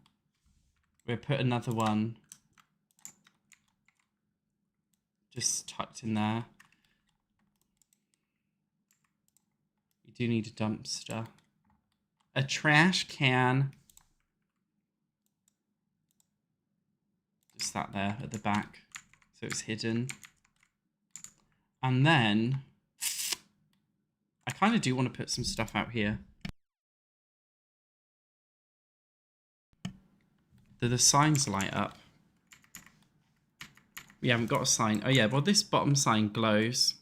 We'll put another one just tucked in there. We do need a dumpster. A trash can. Just that there at the back. So it's hidden. And then I kind of do want to put some stuff out here. Do the signs light up? We haven't got a sign. Oh yeah, well this bottom sign glows.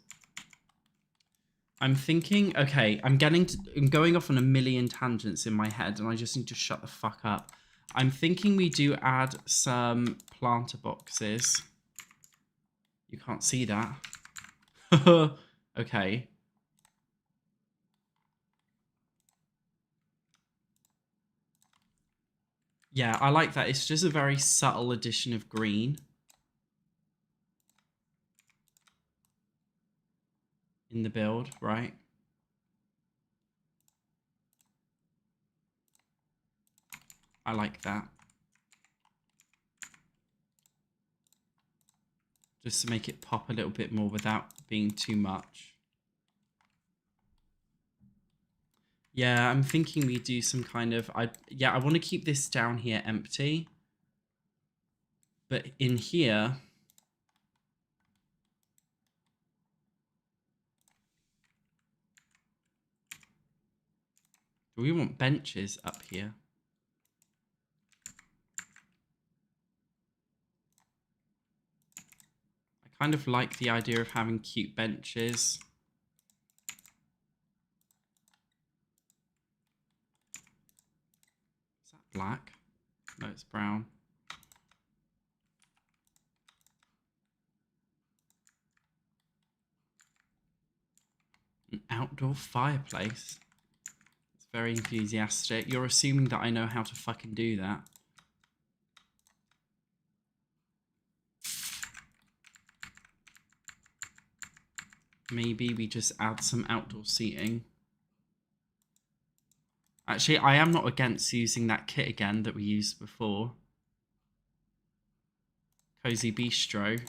I'm thinking, okay, I'm going off on a million tangents in my head and I just need to shut the fuck up. I'm thinking we do add some planter boxes. You can't see that. Okay. Yeah, I like that. It's just a very subtle addition of green. In the build, right? I like that. Just to make it pop a little bit more without being too much. Yeah, I'm thinking we do some kind of... I want to keep this down here empty. But in here... Do we want benches up here? I kind of like the idea of having cute benches. Is that black? No, it's brown. An outdoor fireplace. It's very enthusiastic. You're assuming that I know how to fucking do that. Maybe we just add some outdoor seating. Actually, I am not against using that kit again that we used before. Cozy Bistro.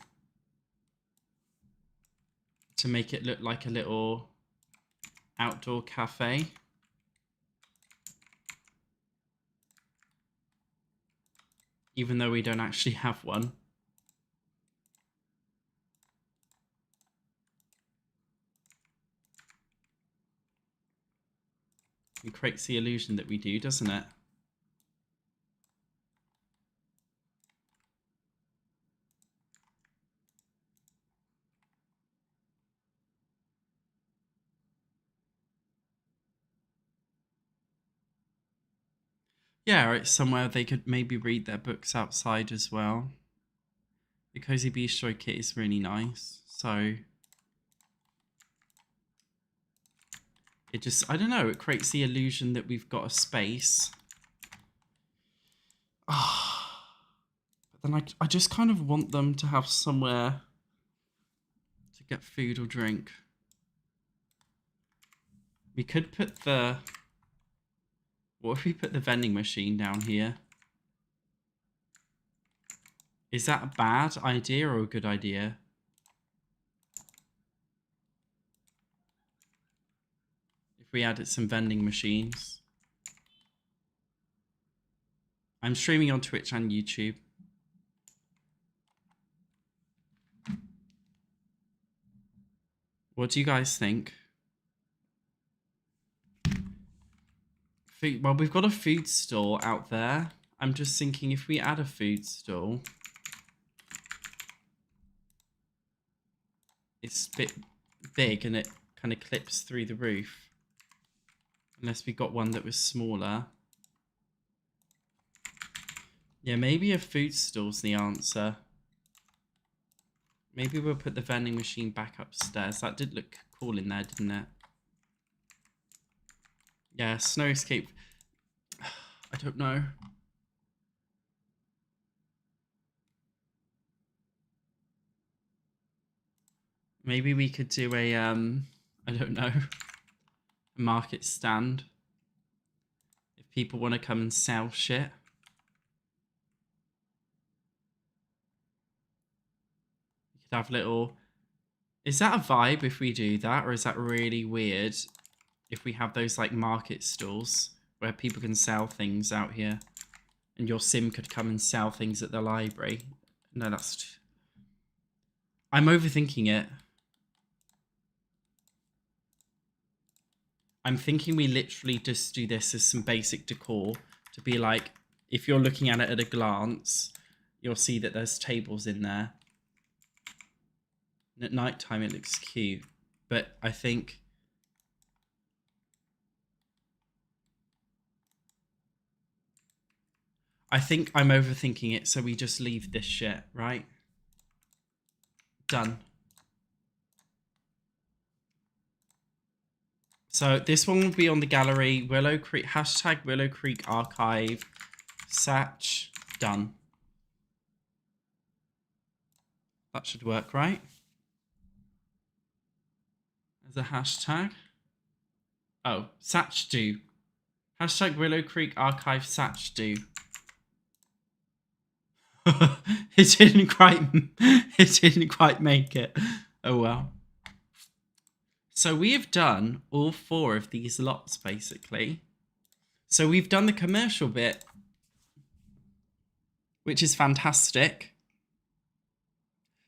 To make it look like a little outdoor cafe. Even though we don't actually have one. It creates the illusion that we do, doesn't it? Yeah, it's somewhere they could maybe read their books outside as well. The Cozy Bistro kit is really nice, so... It just, I don't know, it creates the illusion that we've got a space. But then I just kind of want them to have somewhere to get food or drink. We could put the... What if we put the vending machine down here? Is that a bad idea or a good idea? If we added some vending machines. I'm streaming on Twitch and YouTube. What do you guys think? Well, we've got a food stall out there. I'm just thinking if we add a food stall, it's a bit big and it kind of clips through the roof. Unless we got one that was smaller. Yeah, maybe a food stall's the answer. Maybe we'll put the vending machine back upstairs. That did look cool in there, didn't it? Yeah, snow escape. I don't know. Maybe we could do a, I don't know, a market stand. If people want to come and sell shit. We could have little... Is that a vibe if we do that? Or is that really weird if we have those like market stalls where people can sell things out here? And your sim could come and sell things at the library. No, that's... I'm overthinking it. I'm thinking we literally just do this as some basic decor to be like, if you're looking at it at a glance, you'll see that there's tables in there. And at night time, it looks cute. But I think... I'm overthinking it, so we just leave this shit, right? Done. So this one will be on the gallery. Willow Creek, hashtag Willow Creek archive. Satch. Done. That should work, right? As a hashtag. Oh, Satch do. Hashtag Willow Creek archive Satch do. It didn't quite make it. Oh well. So we have done all 4 of these lots basically. So we've done the commercial bit, which is fantastic.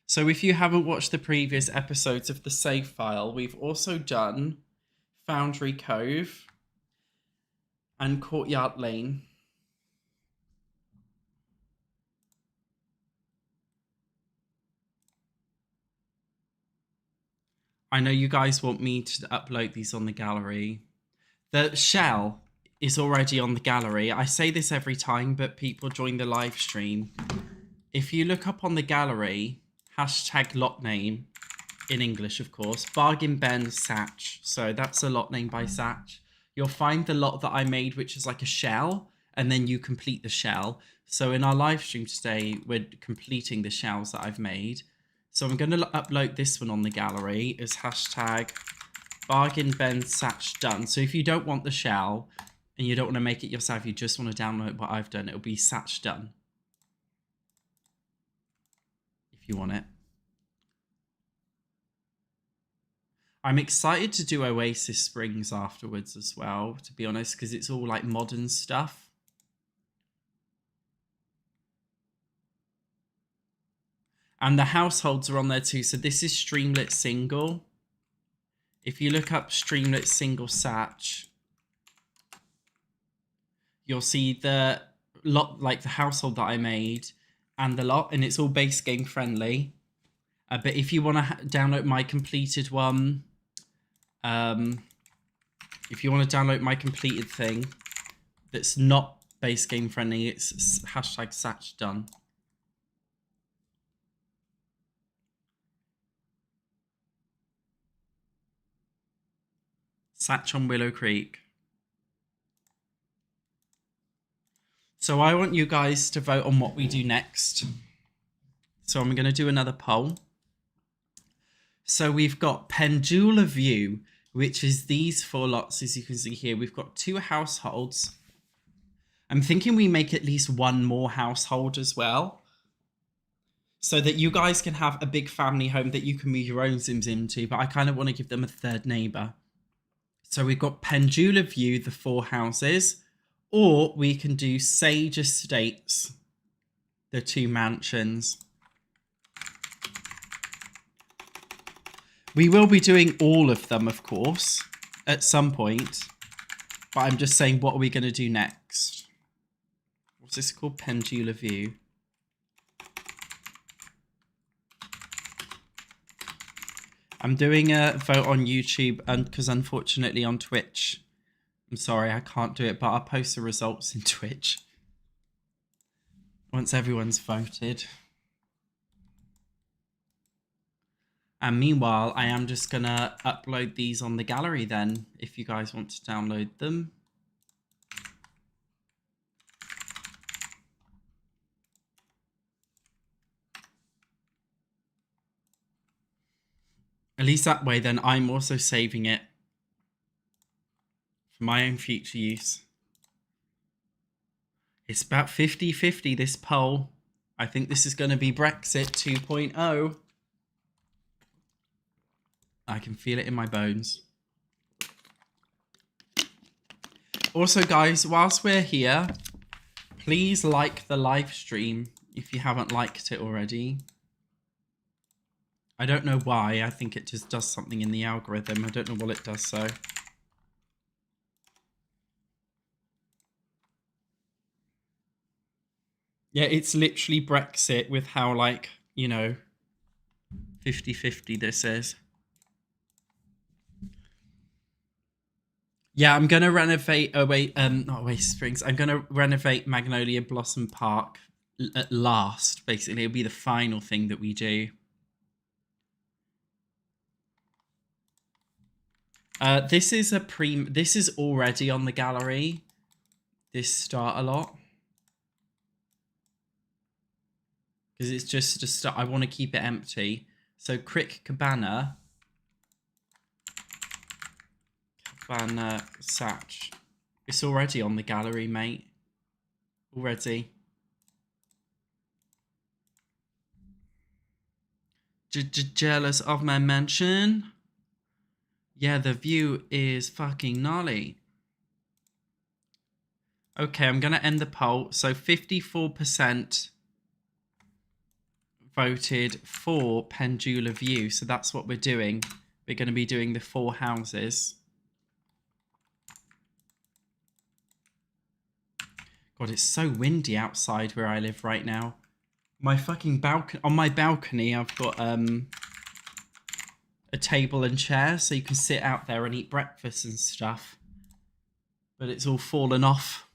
So if you haven't watched the previous episodes of the save file, we've also done Foundry Cove and Courtyard Lane. I know you guys want me to upload these on the gallery. The shell is already on the gallery. I say this every time, but people join the live stream. If you look up on the gallery, hashtag lot name, in English, of course, Bargain Ben Satch. So that's a lot name by Satch. You'll find the lot that I made, which is like a shell, and then you complete the shell. So in our live stream today, we're completing the shells that I've made. So I'm going to upload this one on the gallery as hashtag Bargain Ben Satch done. So if you don't want the shell and you don't want to make it yourself, you just want to download what I've done, it'll be Satch done. If you want it. I'm excited to do Oasis Springs afterwards as well, to be honest, because it's all like modern stuff. And the households are on there too. So this is Streamlit Single. If you look up Streamlit Single Satch, you'll see the lot, like the household that I made and the lot, and it's all base game friendly. But if you want to download my completed one, if you want to download my completed thing that's not base game friendly, it's hashtag Satch done. Satch on Willow Creek. So I want you guys to vote on what we do next. So I'm going to do another poll. So we've got Pendula View, which is these 4 lots, as you can see here. We've got 2 households. I'm thinking we make at least 1 more household as well, so that you guys can have a big family home that you can move your own Sims into, but I kind of want to give them a 3rd neighbor. So we've got Pendula View, the 4 houses, or we can do Sage Estates, the 2 mansions. We will be doing all of them, of course, at some point. But I'm just saying, what are we going to do next? What's this called? Pendula View. I'm doing a vote on YouTube because unfortunately on Twitch, I'm sorry, I can't do it, but I'll post the results in Twitch once everyone's voted. And meanwhile, I am just going to upload these on the gallery then, if you guys want to download them. At least that way, then I'm also saving it for my own future use. It's about 50-50, this poll. I think this is going to be Brexit 2.0. I can feel it in my bones. Also, guys, whilst we're here, please like the live stream if you haven't liked it already. I don't know why. I think it just does something in the algorithm. I don't know what it does, so. Yeah, it's literally Brexit with how, like, you know, 50-50 this is. Yeah, I'm gonna renovate. Not Oasis Springs. I'm gonna renovate Magnolia Blossom Park at last. Basically, it'll be the final thing that we do. This is This is already on the gallery. This start a lot because it's just a start. I want to keep it empty. So Crick Cabana. Satch. It's already on the gallery, mate. Already. Jealous of my mansion? Yeah, the view is fucking gnarly. Okay, I'm going to end the poll. So 54% voted for Pendula View. So that's what we're doing. We're going to be doing the 4 houses. God, it's so windy outside where I live right now. My fucking balcony, on my balcony, I've got a table and chair so you can sit out there and eat breakfast and stuff. But it's all fallen off.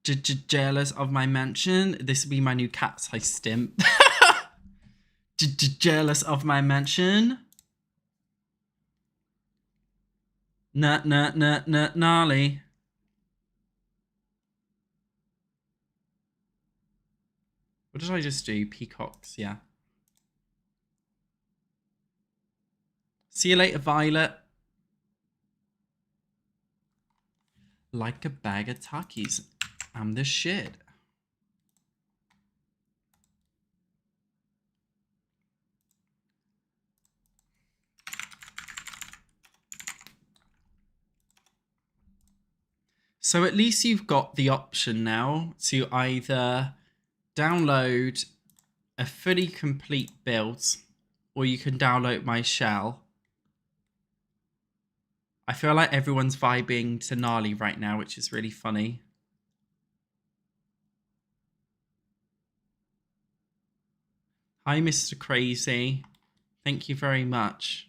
Jealous of my mansion. This will be my new cat's high stimp. Jealous of my mansion. Gnarly. What did I just do? Peacocks, yeah. See you later, Violet. Like a bag of Takis. I'm the shit. So at least you've got the option now to either download a fully complete build or you can download my shell. I feel like everyone's vibing to Gnarly right now, which is really funny. Hi, Mr. Crazy. Thank you very much.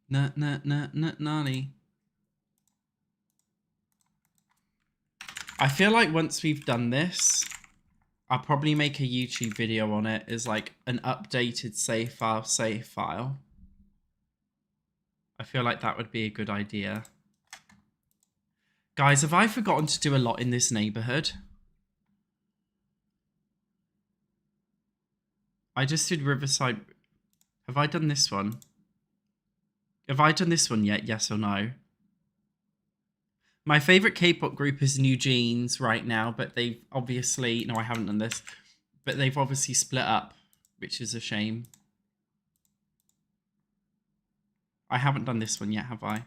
Gnarly. I feel like once we've done this, I'll probably make a YouTube video on it as like an updated save file. I feel like that would be a good idea. Guys, have I forgotten to do a lot in this neighborhood? I just did Riverside. Have I done this one? Have I done this one yet? Yes or no? My favorite K-pop group is New Jeans right now, but they've obviously... No, I haven't done this. But they've obviously split up, which is a shame. I haven't done this one yet, have I?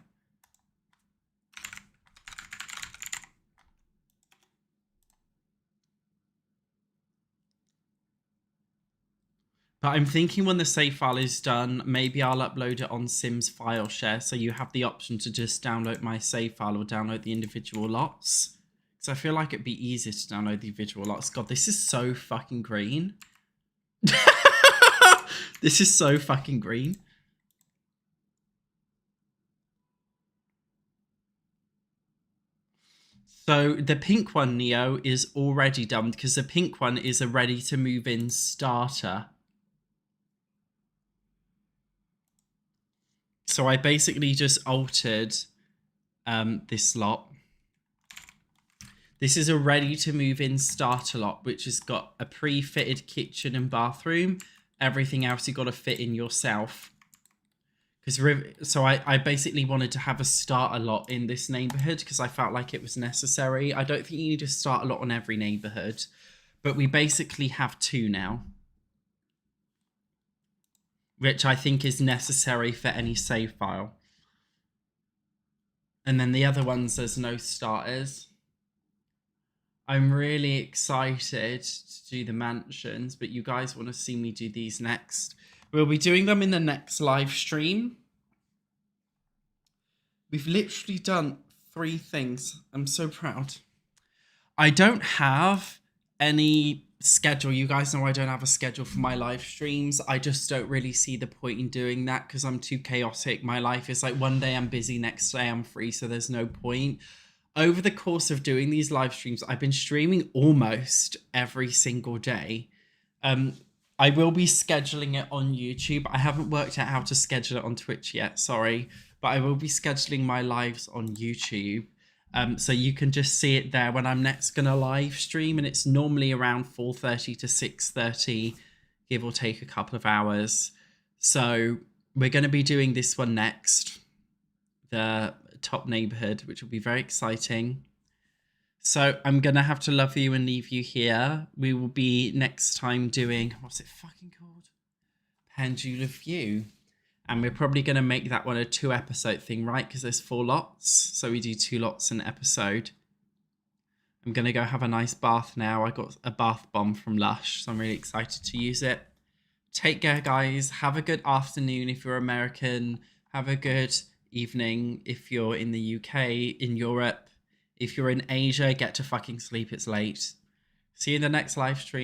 But I'm thinking when the save file is done, maybe I'll upload it on Sims file share, so you have the option to just download my save file or download the individual lots. Because I feel like it'd be easier to download the individual lots. God, this is so fucking green. This is so fucking green. So the pink one, Neo, is already done because the pink one is a ready to move in starter. So I basically just altered this lot. This is a ready to move in starter lot, which has got a pre-fitted kitchen and bathroom. Everything else you got to fit in yourself. So I basically wanted to have a starter lot in this neighborhood because I felt like it was necessary. I don't think you need to start a lot on every neighborhood, but we basically have 2 now, which I think is necessary for any save file. And then the other ones, there's no starters. I'm really excited to do the mansions, but you guys want to see me do these next. We'll be doing them in the next live stream. We've literally done 3 things. I'm so proud. I don't have any schedule. You guys know I don't have a schedule for my live streams. I just don't really see the point in doing that because I'm too chaotic. My life is like one day I'm busy, next day I'm free, so there's no point. Over the course of doing these live streams, I've been streaming almost every single day. I will be scheduling it on YouTube. I haven't worked out how to schedule it on Twitch yet, sorry. But I will be scheduling my lives on YouTube. So you can just see it there when I'm next going to live stream. And it's normally around 4:30 to 6:30, give or take a couple of hours. So we're going to be doing this one next. The top neighborhood, which will be very exciting. So I'm going to have to love you and leave you here. We will be next time doing, what's it fucking called? Pendulum View. And we're probably going to make that one a 2-episode thing, right? Because there's 4 lots. So we do 2 lots an episode. I'm going to go have a nice bath now. I got a bath bomb from Lush, so I'm really excited to use it. Take care, guys. Have a good afternoon if you're American. Have a good evening if you're in the UK, in Europe. If you're in Asia, get to fucking sleep. It's late. See you in the next live stream.